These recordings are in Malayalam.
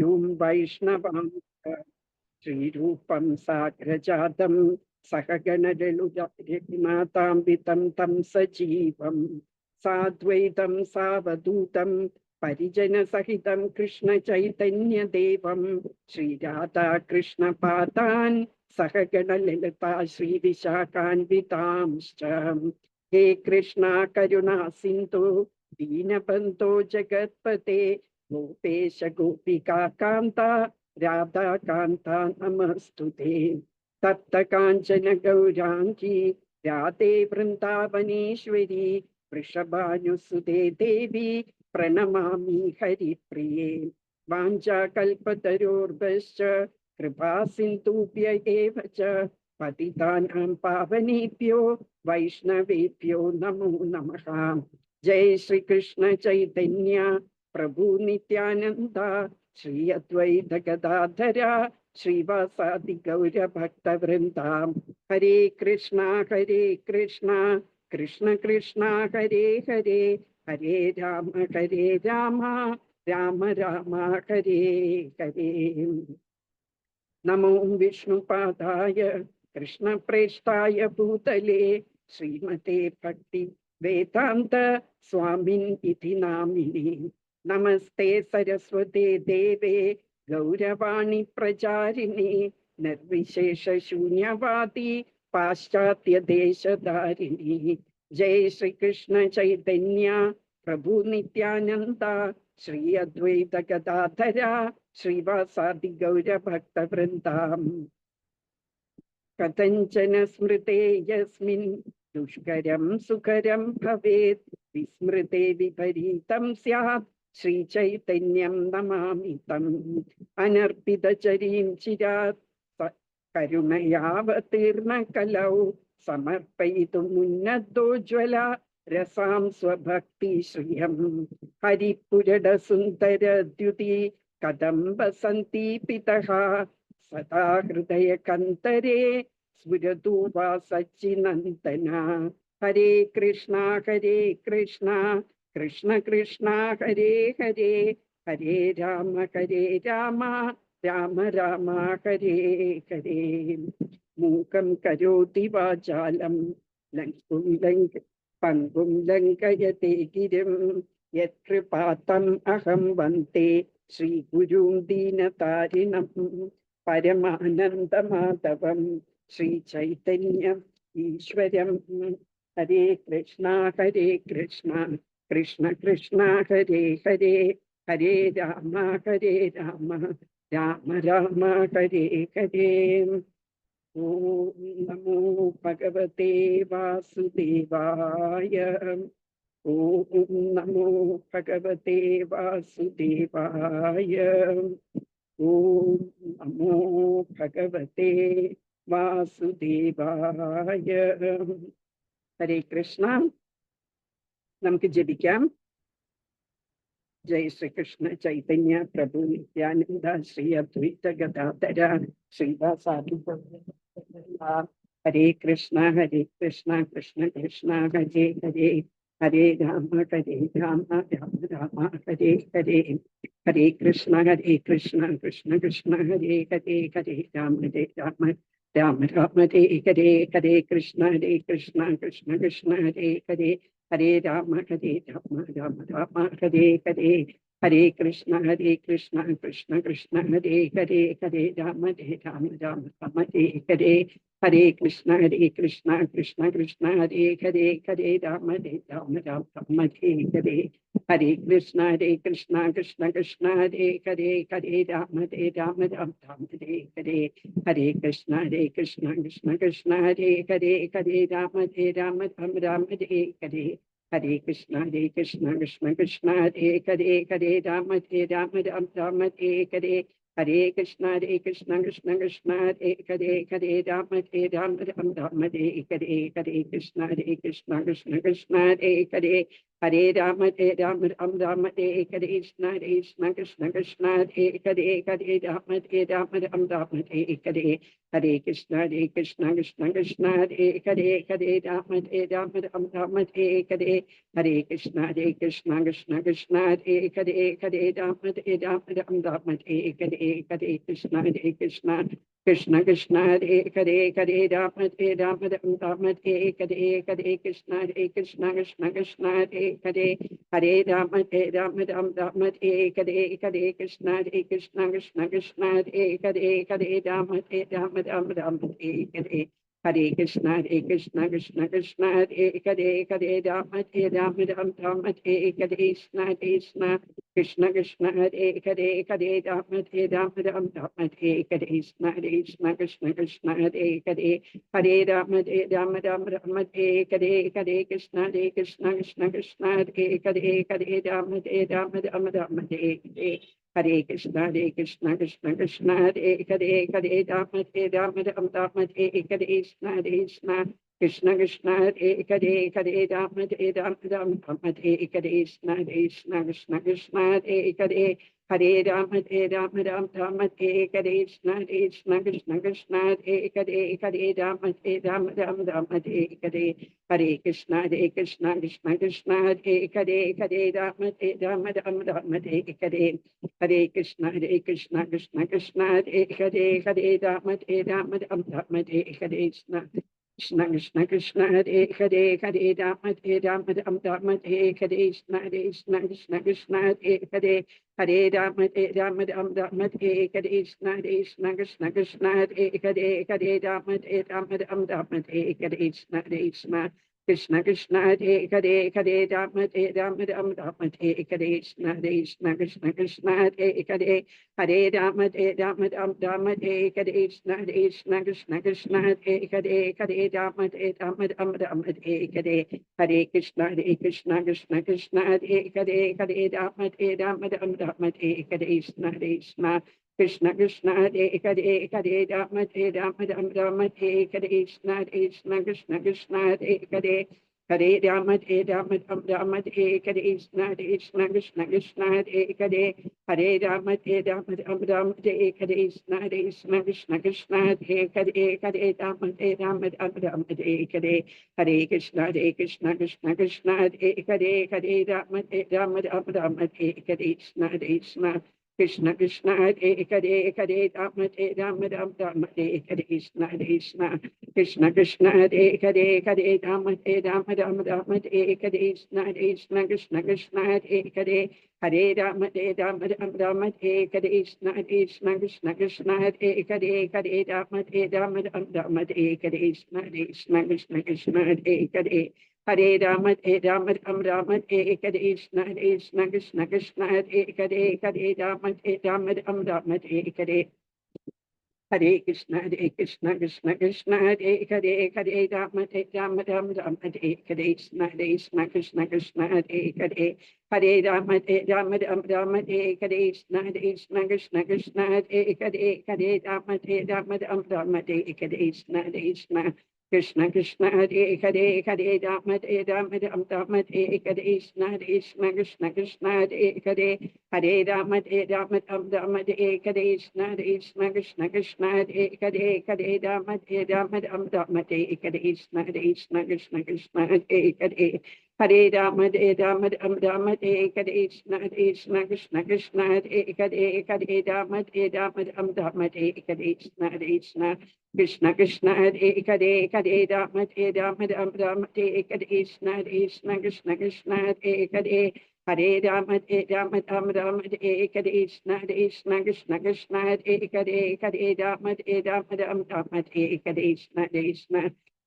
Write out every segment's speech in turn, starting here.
गुरुं वैष्णवांश्च श्रीरूपं साग्रजातं सहगणरघुनाथान्वितं तं सजीवं साद्वैतं सावधूतं परिजनसहितं कृष्णचैतन्यदेवं श्रीराधाकृष्णपादान् सहगणललिता श्रीविशाखान्वितांश्च। हे कृष्णा करुणा सिन्धु दीनबन्धो जगत्पते गोपेश गोपिका कान्ता राधा कान्ता नमस्तुते। तप्त काञ्चन गौराङ्गी राधे वृन्दावनेश्वरी वृषभानुसुते देवी प्रणमामि हरिप्रिये। वाञ्छाकल्पतरोर्भश्च कृपा सिन्धुभ्य एव च पतितानां पावनेभ्यो वैष्णवेभ्यो नमो नमः। जय श्री कृष्ण चैतन्य प्रभु नित्यानंद श्री अद्वैत गदाधरा श्रीवासादि गौर भक्त वृंदा। हरे कृष्णा कृष्ण कृष्ण हरे हरे हरे राम राम राम हरे हरे। नमो विष्णुपादाय कृष्ण प्रेष्ठाय भूतले श्रीमते भक्ति वेदांत स्वामिन् इति नामिने। नमस्ते सरस्वते देवे गौरवाणी प्रचारिणे निर्विशेष शून्यवादी पाश्चात्य देशधारिणी। जय श्री कृष्ण चैतन्य प्रभु नित्यानंद श्री अद्वैत गदाधरा श्रीवासादि गौर भक्त वृंदा। कथंचन स्मृते यस्मिन् दुष्करं सुकरं भवेत् विस्मृते विपरीतं स्यात् श्रीचैतन्यं नमामि तम्। अनर्पितचरीं चिरात् करुणयावतीर्ण कलौ समर्पयितुमुन्नतोज्ज्वला रसां स्वभक्ति श्रियं। हरिपुरड सुन्दर द्युति कदम्ब सन्तीपितः सदा हृदय कंतरे स्फुरतु वा सच्चिनंतना। हरे कृष्णा कृष्ण कृष्ण हरे हरे हरे राम राम राम हरे हरे। मूकं करोति वाचालं पंगुं लंघयते गिरिं यत्कृपातम् अहं वन्दे श्रीगुरुं दीनतारिणम् परमानंद माधवम श्री चैतन्य ईश्वरम। हरे कृष्णा कृष्ण कृष्ण हरे हरे हरे राम राम राम हरे हरे। ओम नमो भगवते वासुदेवाय। ओम नमो भगवते वासुदेवाय। ओम नमो भगवते വാസുദേവായ. ഹരേ കൃഷ്ണ. നമുക്ക് ജപിക്കാം. ജയ ശ്രീകൃഷ്ണ ചൈതന്യ പ്രഭു നിത്യാനന്ദ ശ്രീ അദ്വൈത ഗദാധര ശ്രീവാസാദി. ഹരേ കൃഷ്ണ കൃഷ്ണ കൃഷ്ണ ഹരേ ഹരേ ഹരേ രാമ രാമ രാമ ഹരേ ഹരേ. ഹരേ കൃഷ്ണ കൃഷ്ണ കൃഷ്ണ ഹരേ ഹരേ ഹരേ രാമ രാമ ഹരേ ഹരേ. ഹരേ കൃഷ്ണ കൃഷ്ണ കൃഷ്ണ ഹരേ ഹരേ ഹരേ രാമ രാമ ഹരേ ഹരേ. ഹരേ കൃഷ്ണ കൃഷ്ണ കൃഷ്ണ ഹരേ ഹരേ ഹരേ രാമ രാമ ഹരേ ഹരേ. ഹരേ കൃഷ്ണ കൃഷ്ണ കൃഷ്ണ ഹരേ ഹരേ ഹരേ രാമ രാമ ഹരേ ഹരേ. ഹരേ കൃഷ്ണ കൃഷ്ണ കൃഷ്ണ ഹരേ ഹരേ ഹരേ രാമ രാമ ഹരേ ഹരേ. ഹരേ കൃഷ്ണ കൃഷ്ണ കൃഷ്ണ ഹരേ ഹരേ ഹരേ രാമ രാമ ഹരേ ഹരേ. ഹരേ കൃഷ്ണ കൃഷ്ണ കൃഷ്ണ ഹരേ ഹരേ ഹരേ രാമ രാമ ഹരേ ഹരേ. Hare Krishna Krishna Krishna Hare Rama Rama Hare Krishna Krishna Krishna Hare Hare Rama Rama Hare Krishna Krishna Krishna Hare Rama Rama Hare Hare Krishna Krishna Krishna Hare Rama Rama Hare Hare Krishna Krishna Krishna Hare Rama Rama Hare Krishna Krishna Krishna Krishna Hare Rama Rama Hare Krishna Krishna Krishna Hare Rama Hare Krishna Krishna Krishna Hare Rama Hare Hare Krishna Krishna Krishna Hare Rama Hare Krishna Krishna Krishna Krishna Hare Rama Hare Krishna Krishna Krishna Hare Rama Hare Krishna Krishna Krishna Hare Rama Hare Hare Krishna Krishna Krishna Hare Rama Hare Krishna Krishna Krishna Krishna Hare Rama Hare Krishna Krishna Krishna Krishna Hare Rama Rama Hare Krishna Krishna Krishna Krishna Hare Rama Hare Hare Krishna Krishna Krishna Hare Rama Hare Hare Krishna Krishna Krishna Hare Rama Hare Krishna Krishna Krishna Hare Rama Hare Krishna Krishna Krishna Hare Rama Hare Krishna Krishna Krishna Hare Rama Hare Krishna Krishna Krishna Hare Rama Hare Krishna Krishna Krishna Hare Rama Hare Krishna Krishna Krishna Hare Rama Hare Krishna Krishna Krishna Hare Rama Hare Krishna Krishna Krishna Hare Rama Hare Krishna Krishna Krishna Hare Rama Hare Krishna Krishna Krishna Hare Rama Hare Krishna Krishna Krishna Hare Rama Hare Krishna Krishna Krishna Hare Rama Hare Krishna Krishna Krishna Hare Rama Hare Krishna Krishna Krishna Hare Rama Hare Krishna Krishna Krishna Hare Rama Hare Krishna Krishna Krishna Hare Rama Hare Krishna Krishna Hare Hare Rama Rama Hare Krishna Krishna Krishna Hare Rama Hare Hare Krishna Krishna Krishna Hare Rama Rama Hare Krishna Krishna Krishna Hare Rama Rama Hare Krishna Krishna Krishna Hare Rama Hare Krishna Krishna Krishna Hare Rama Hare Krishna Krishna Krishna Hare Rama Hare Krishna Krishna Krishna Hare Rama Hare Krishna Krishna Krishna Hare Rama Rama Hare Krishna Krishna Krishna Hare Rama Hare Krishna Krishna Krishna Hare Rama Hare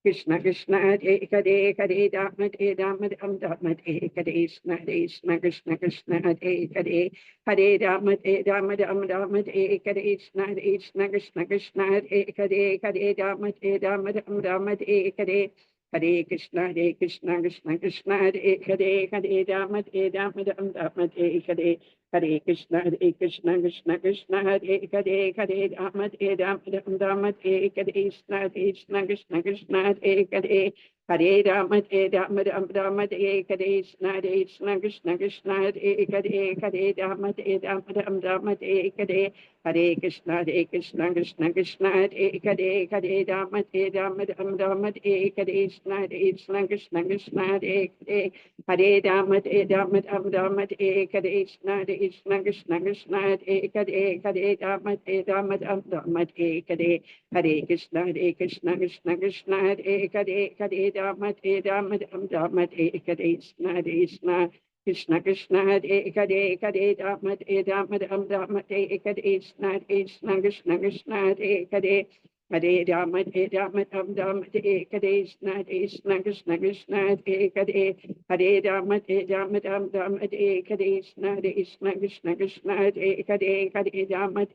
Krishna Krishna Krishna Hare Rama Rama Hare Krishna Krishna Krishna Hare Rama Hare Krishna Krishna Krishna Hare Rama Hare Krishna Krishna Krishna Hare Rama Rama Hare Krishna Krishna Krishna Hare Rama Hare Hare Krishna Krishna Krishna Hare Rama Rama Hare Hare Krishna, Krishna Krishna, Hare Hare, Hare Rama, Rama Hare Krishna, Krishna Krishna Krishna, Hare Hare. Hare Rama, Rama Hare Krishna, Krishna Krishna Krishna, Hare Hare, Hare Rama, Rama Hare Hare. Hare Krishna, Krishna Krishna, Hare Hare, Hare Rama, Rama Hare Krishna, Krishna Krishna Krishna, Hare Hare. Hare Rama, Rama Hare Krishna, Krishna Krishna Krishna, Hare Hare, Hare Rama, Rama Hare Hare. Hare Krishna, Krishna Krishna, Hare Hare, Hare Rama, Rama Hare Krishna, Krishna Krishna Krishna, Hare Hare, Hare Rama, Rama Hare Krishna, Krishna Krishna Krishna, Hare Hare. Hare Rama, Rama Hare Krishna, Krishna Krishna Krishna, Hare Hare. Hare Rama, Rama Hare Krishna, Krishna Krishna Krishna, Hare Hare. Hare Rama,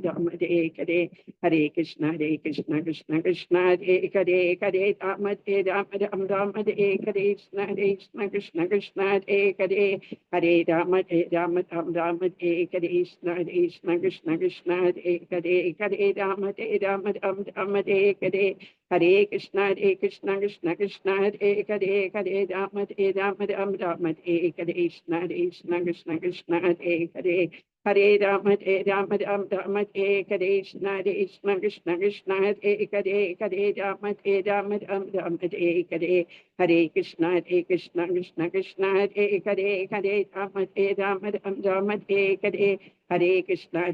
Rama Hare Hare. Hare Krishna, Krishna Krishna, Hare Hare, Hare Rama, Rama Hare Krishna, Krishna Krishna Krishna, Hare Hare. Hare Rama, Rama Hare Krishna, Krishna Krishna Krishna, Hare Hare. Hare Rama, Rama Hare Hare. Hare Krishna, Krishna Krishna, Hare Hare, Hare Rama, Rama Hare Krishna, Krishna Krishna Krishna, Hare Hare. Hare Rama, Rama Hare Krishna, Krishna Krishna Krishna, Hare Hare, Hare Rama, Rama Hare Hare. Hare Krishna, Krishna Krishna, Hare Hare, Hare Rama, Rama Hare Hare. Hare Krishna,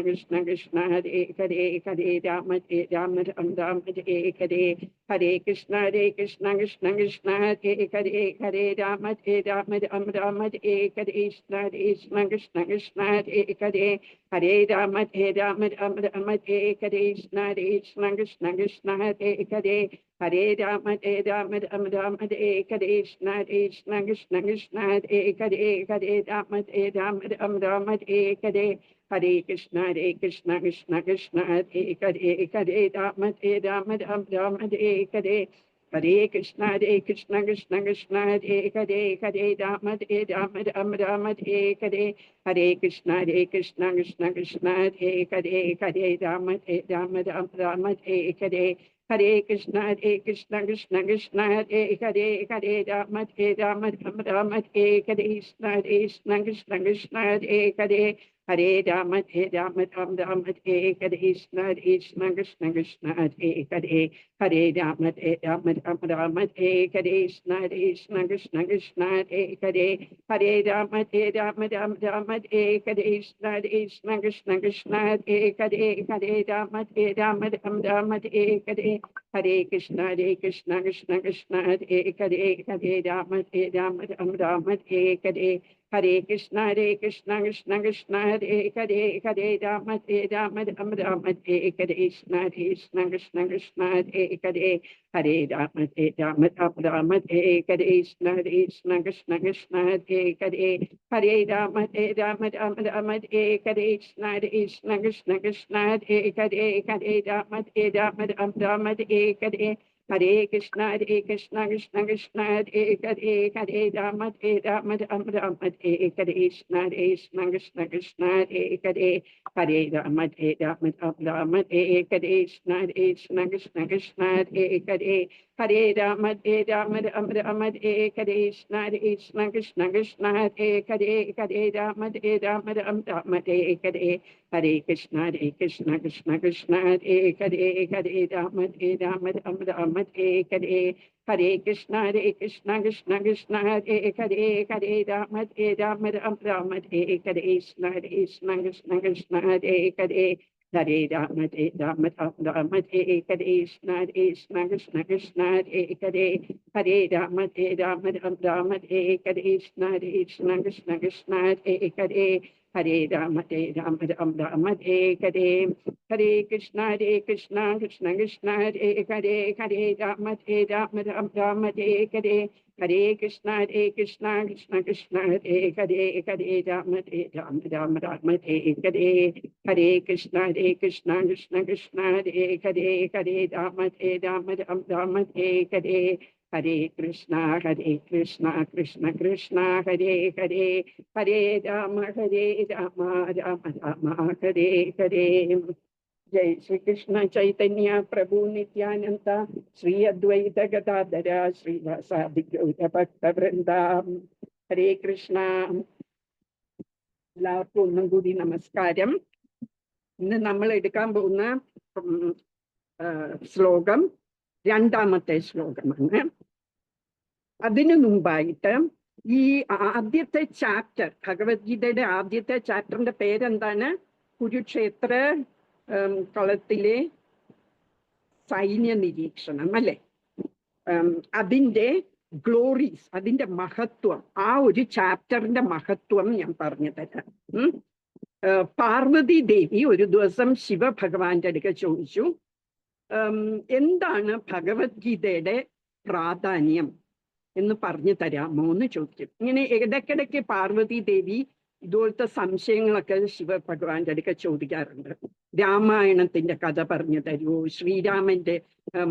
Krishna Krishna, Hare Hare, Hare Rama, Rama Hare Hare. Hare Krishna, Krishna Krishna, Hare Hare, Hare Rama, Rama Hare Krishna, Krishna Krishna Krishna, Hare Hare. Hare Rama, Rama Hare Krishna, Krishna Krishna Krishna, Hare Hare. Hare Rama, Rama Hare Krishna, Krishna Krishna Krishna, Hare Hare. Hare Rama, Rama Hare Hare. Hare Krishna, Krishna Krishna, Hare Hare, Hare Rama, Rama Hare Hare. Hare Krishna, Krishna Krishna, Hare Hare, Hare Rama, Rama Hare Hare. Hare Krishna, Krishna Krishna, Hare Hare, Hare Rama, Rama Hare Hare. Hare Krishna, Krishna Krishna, Hare Hare, Hare Rama, Rama Hare Hare. Krishna, Krishna Krishna, Hare Hare. Hare Rama, Rama Hare Krishna, Krishna Krishna Krishna, Hare Hare. Hare Rama, Rama Hare Krishna, Krishna Krishna Krishna, Hare Hare. Hare Rama, Rama Hare Krishna, Krishna Krishna Krishna, Hare Hare. Hare Rama, Rama Hare Hare. Hare Krishna, Krishna Krishna, Hare Hare, Hare Rama, Rama Hare Hare. Hare Krishna, Krishna Krishna, Hare Hare, Hare Rama, Rama Hare Krishna, Krishna Krishna Krishna, Hare Hare. Hare Rama, Rama Hare Krishna, Krishna Krishna Krishna, Hare Hare. Hare Rama, Rama Hare Krishna, Krishna Krishna Krishna, Hare Hare. Hare Rama, Rama Hare Hare. Hare Krishna, Krishna Krishna, Hare Hare, Hare Rama, Rama Hare Krishna, Krishna Krishna, Hare Hare. Hare Rama, Rama Hare Krishna, Krishna Krishna Krishna, Hare Hare. Hare Rama, Rama Hare Krishna, Krishna Krishna Krishna, Hare Hare. Hare Rama, Rama Hare Hare. Hare Krishna, Krishna Krishna, Hare Hare, Hare Rama, Rama Hare Hare. Hare Krishna, Krishna Krishna, Hare Hare, Hare Rama, Rama Hare Hare. Krishna, Krishna Krishna, Hare Hare. Hare Rama, Rama Hare Krishna, Krishna Krishna Krishna, Hare Hare. Hare Rama, Rama Hare Krishna, Krishna Krishna Krishna, Hare Hare. Hare Rama, Rama Hare Hare. Hare Krishna, Krishna Krishna, Hare Hare, Hare Rama, Rama Hare Hare. Hare Krishna, Krishna Krishna, Hare Hare, Hare Rama, Rama Hare Hare. Hare Krishna, Krishna Krishna, Hare Hare, Hare Rama, Rama Hare Hare. ഹരേ കൃഷ്ണ കൃഷ്ണ കൃഷ്ണ ഹരേ ഹരേ, ഹരേ രാമ രാമ രാമ ഹരേ ഹരേ. ജയ് ശ്രീകൃഷ്ണ ചൈതന്യ പ്രഭു നിത്യാനന്ദ ശ്രീ അദ്വൈത ഗദാധര ശ്രീവാസാദി ഗൗരഭക്തവൃന്ദ. ഹരേ കൃഷ്ണ. എല്ലാവർക്കും ഒന്നും കൂടി നമസ്കാരം. ഇന്ന് നമ്മൾ എടുക്കാൻ പോകുന്ന ശ്ലോകം രണ്ടാമത്തെ ശ്ലോകമാണ്. അതിനു മുമ്പായിട്ട് ഈ ആദ്യത്തെ ചാപ്റ്റർ, ഭഗവത്ഗീതയുടെ ആദ്യത്തെ ചാപ്റ്ററിന്റെ പേരെന്താണ്? കുരുക്ഷേത്ര കളത്തിലെ സൈന്യ നിരീക്ഷണം അല്ലെ. അതിന്റെ ഗ്ലോറീസ്, അതിന്റെ മഹത്വം, ആ ഒരു ചാപ്റ്ററിന്റെ മഹത്വം ഞാൻ പറഞ്ഞു തരാം. പാർവതി ദേവി ഒരു ദിവസം ശിവഭഗവാന്റെ അടുക്ക ചോദിച്ചു, എന്താണ് ഭഗവത്ഗീതയുടെ പ്രാധാന്യം എന്ന് പറഞ്ഞു തരാമോ എന്ന് ചോദിക്കും. ഇങ്ങനെ ഇടയ്ക്കിടയ്ക്ക് പാർവതി ദേവി ഇതുപോലത്തെ സംശയങ്ങളൊക്കെ ശിവഭഗവാന്റെ അടുക്ക ചോദിക്കാറുണ്ട്. രാമായണത്തിന്റെ കഥ പറഞ്ഞു തരുമോ, ശ്രീരാമന്റെ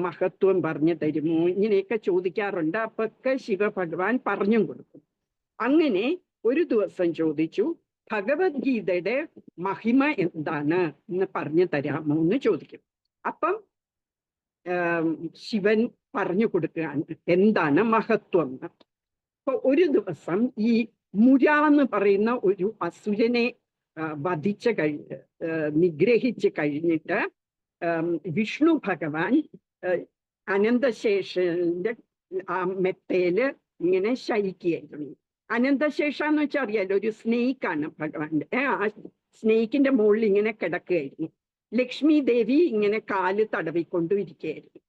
മഹത്വം പറഞ്ഞു തരുമോ, ഇങ്ങനെയൊക്കെ ചോദിക്കാറുണ്ട്. അപ്പൊക്കെ ശിവഭഗവാൻ പറഞ്ഞും കൊടുക്കും. അങ്ങനെ ഒരു ദിവസം ചോദിച്ചു, ഭഗവത്ഗീതയുടെ മഹിമ എന്താണ് എന്ന് പറഞ്ഞു തരാമോ എന്ന് ചോദിക്കും. അപ്പം ശിവൻ പറഞ്ഞു കൊടുക്കുകയാണ് എന്താണ് മഹത്വം. അപ്പൊ ഒരു ദിവസം ഈ മുര എന്ന് പറയുന്ന ഒരു അസുരനെ നിഗ്രഹിച്ച് കഴിഞ്ഞിട്ട് വിഷ്ണു ഭഗവാൻ അനന്തശേഷന്റെ ആ മെത്തയില് ഇങ്ങനെ ശയിക്കുകയായിരുന്നു. അനന്തശേഷ എന്ന് വെച്ചാൽ അറിയാലോ, ഒരു സ്നേക്കാണ് ഭഗവാന്റെ. ആ സ്നേക്കിന്റെ മുകളിൽ ഇങ്ങനെ കിടക്കുകയായിരുന്നു. ലക്ഷ്മി ദേവി ഇങ്ങനെ കാല് തടവിക്കൊണ്ടിരിക്കുകയായിരുന്നു.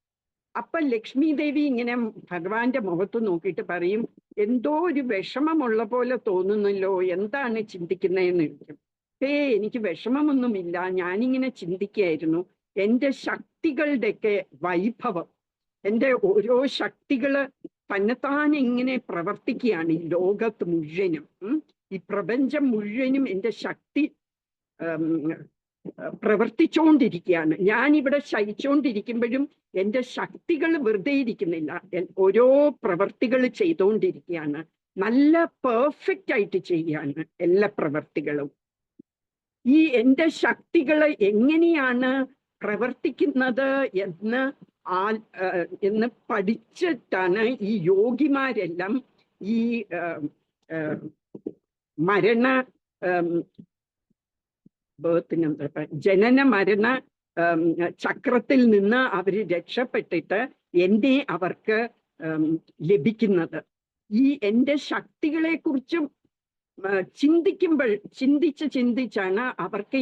അപ്പൊ ലക്ഷ്മി ദേവി ഇങ്ങനെ ഭഗവാന്റെ മുഖത്ത് നോക്കിയിട്ട് പറയും, എന്തോ ഒരു വിഷമമുള്ള പോലെ തോന്നുന്നല്ലോ, എന്താണ് ചിന്തിക്കുന്നതെന്ന് ചോദിക്കും. എനിക്ക് വിഷമമൊന്നുമില്ല, ഞാനിങ്ങനെ ചിന്തിക്കുകയായിരുന്നു എൻ്റെ ശക്തികളുടെയൊക്കെ വൈഭവം, എൻ്റെ ഓരോ ശക്തികള് തന്നെത്താൻ ഇങ്ങനെ പ്രവർത്തിക്കുകയാണ് ഈ ലോകത്ത് മുഴുവനും. ഈ പ്രപഞ്ചം മുഴുവനും എൻ്റെ ശക്തി പ്രവർത്തിച്ചുകൊണ്ടിരിക്കുകയാണ്. ഞാനിവിടെ ശയിച്ചുകൊണ്ടിരിക്കുമ്പോഴും എൻ്റെ ശക്തികൾ വെറുതെ ഇരിക്കുന്നില്ല, ഓരോ പ്രവർത്തികൾ ചെയ്തുകൊണ്ടിരിക്കുകയാണ്. നല്ല പെർഫെക്റ്റ് ആയിട്ട് ചെയ്യുകയാണ് എല്ലാ പ്രവർത്തികളും. ഈ എൻ്റെ ശക്തികൾ എങ്ങനെയാണ് പ്രവർത്തിക്കുന്നത് എന്ന് പഠിച്ചിട്ടാണ് ഈ യോഗിമാരെല്ലാം ഈ ജനന മരണ ചക്രത്തിൽ നിന്ന് അവർ രക്ഷപ്പെട്ടിട്ട് എന്നെ അവർക്ക് ലഭിക്കുന്നത്. ഈ എൻ്റെ ശക്തികളെ കുറിച്ചും ചിന്തിച്ചാണ് അവർക്ക്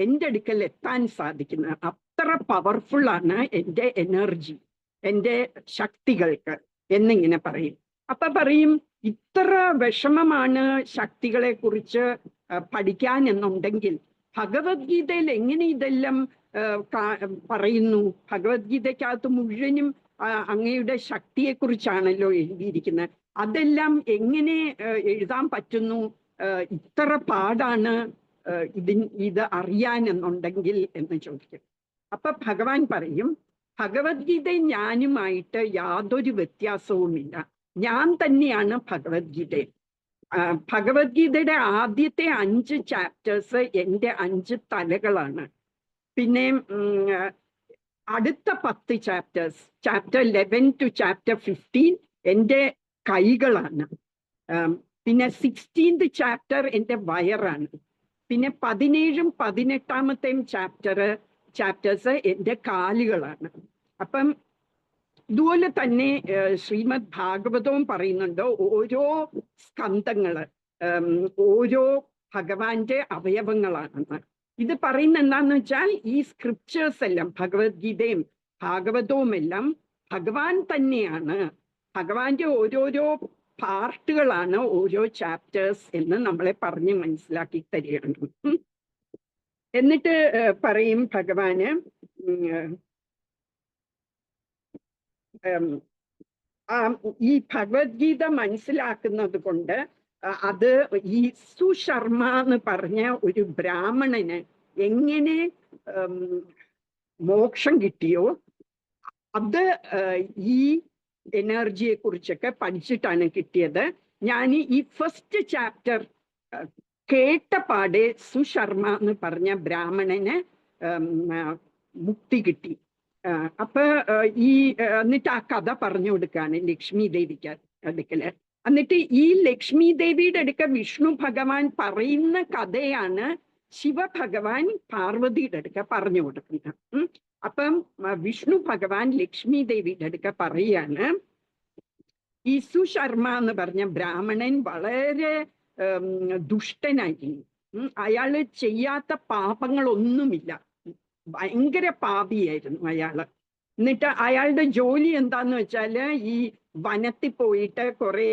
എൻ്റെ അടുക്കൽ എത്താൻ സാധിക്കുന്നത്. അത്ര പവർഫുള്ളാണ് എൻ്റെ എനർജി, എൻ്റെ ശക്തികൾക്ക് എന്നിങ്ങനെ പറയും. അപ്പൊ പറയും, ഇത്ര വിഷമമാണ് ശക്തികളെ കുറിച്ച് പഠിക്കാൻ എന്നുണ്ടെങ്കിൽ ഭഗവത്ഗീതയിൽ എങ്ങനെ ഇതെല്ലാം പറയുന്നു? ഭഗവത്ഗീതയ്ക്കകത്ത് മുഴുവനും അങ്ങയുടെ ശക്തിയെക്കുറിച്ചാണല്ലോ എഴുതിയിരിക്കുന്നത്. അതെല്ലാം എങ്ങനെ എഴുതാൻ പറ്റുന്നു? ഇത്ര പാടാണ് ഇത് അറിയാൻ എന്നുണ്ടെങ്കിൽ എന്ന് ചോദിക്കും. അപ്പൊ ഭഗവാൻ പറയും, ഭഗവത്ഗീത ഞാനുമായിട്ട് യാതൊരു വ്യത്യാസവുമില്ല, ഞാൻ തന്നെയാണ് ഭഗവത്ഗീത. ഭഗവത്ഗീതയുടെ ആദ്യത്തെ 5 ചാപ്റ്റേഴ്സ് എൻ്റെ 5 തലകളാണ്. പിന്നെ അടുത്ത 10 ചാപ്റ്റേഴ്സ്, ചാപ്റ്റർ 11 to chapter 15 എൻ്റെ കൈകളാണ്. പിന്നെ 16th ചാപ്റ്റർ എൻ്റെ വയറാണ്. പിന്നെ 17ഉം 18ാമത്തെയും ചാപ്റ്റേഴ്സ് എൻ്റെ കാലുകളാണ്. അപ്പം ഇതുപോലെ തന്നെ ശ്രീമദ് ഭാഗവതവും പറയുന്നുണ്ട്, ഓരോ സ്കന്ധങ്ങള് ഓരോ ഭഗവാന്റെ അവയവങ്ങളാണെന്ന്. ഇത് പറയുന്ന എന്താന്ന് വെച്ചാൽ ഈ സ്ക്രിപ്റ്റേഴ്സ് എല്ലാം, ഭഗവത്ഗീതയും ഭാഗവതവും എല്ലാം ഭഗവാൻ തന്നെയാണ്, ഭഗവാന്റെ ഓരോരോ പാർട്ടുകളാണ് ഓരോ ചാപ്റ്റേഴ്സ് എന്ന് നമ്മളെ പറഞ്ഞ് മനസ്സിലാക്കി തരികയാണ്. എന്നിട്ട് പറയും ഭഗവാന്, ഈ ഭഗവത്ഗീത മനസ്സിലാക്കുന്നത് കൊണ്ട് അത് ഈ സുശർമ്മ എന്ന് പറഞ്ഞ ഒരു ബ്രാഹ്മണന് എങ്ങനെ മോക്ഷം കിട്ടിയോ അത് ഈ എനർജിയെ കുറിച്ചൊക്കെ പഠിച്ചിട്ടാണ് കിട്ടിയത്. ഞാൻ ഈ ഫസ്റ്റ് ചാപ്റ്റർ കേട്ടപാടെ സുശർമ്മ എന്ന് പറഞ്ഞ ബ്രാഹ്മണന് മുക്തി കിട്ടി. അപ്പൊ എന്നിട്ട് ആ കഥ പറഞ്ഞു കൊടുക്കാണ് ലക്ഷ്മി ദേവിക്ക് അടുക്കല്. എന്നിട്ട് ഈ ലക്ഷ്മി ദേവിയുടെ അടുക്ക വിഷ്ണു ഭഗവാൻ പറയുന്ന കഥയാണ് ശിവഭഗവാൻ പാർവതിയുടെ അടുക്ക പറഞ്ഞു കൊടുക്കുന്നത്. അപ്പം വിഷ്ണു ഭഗവാൻ ലക്ഷ്മി ദേവിയുടെ അടുക്ക പറയാണ്, ഈ സുശർമ്മ എന്ന് പറഞ്ഞ ബ്രാഹ്മണൻ വളരെ ദുഷ്ടനായിരുന്നു. അയാള് ചെയ്യാത്ത പാപങ്ങളൊന്നുമില്ല, ഭയങ്കര പാപിയായിരുന്നു അയാള്. എന്നിട്ട് അയാളുടെ ജോലി എന്താന്ന് വെച്ചാല് ഈ വനത്തിൽ പോയിട്ട് കുറെ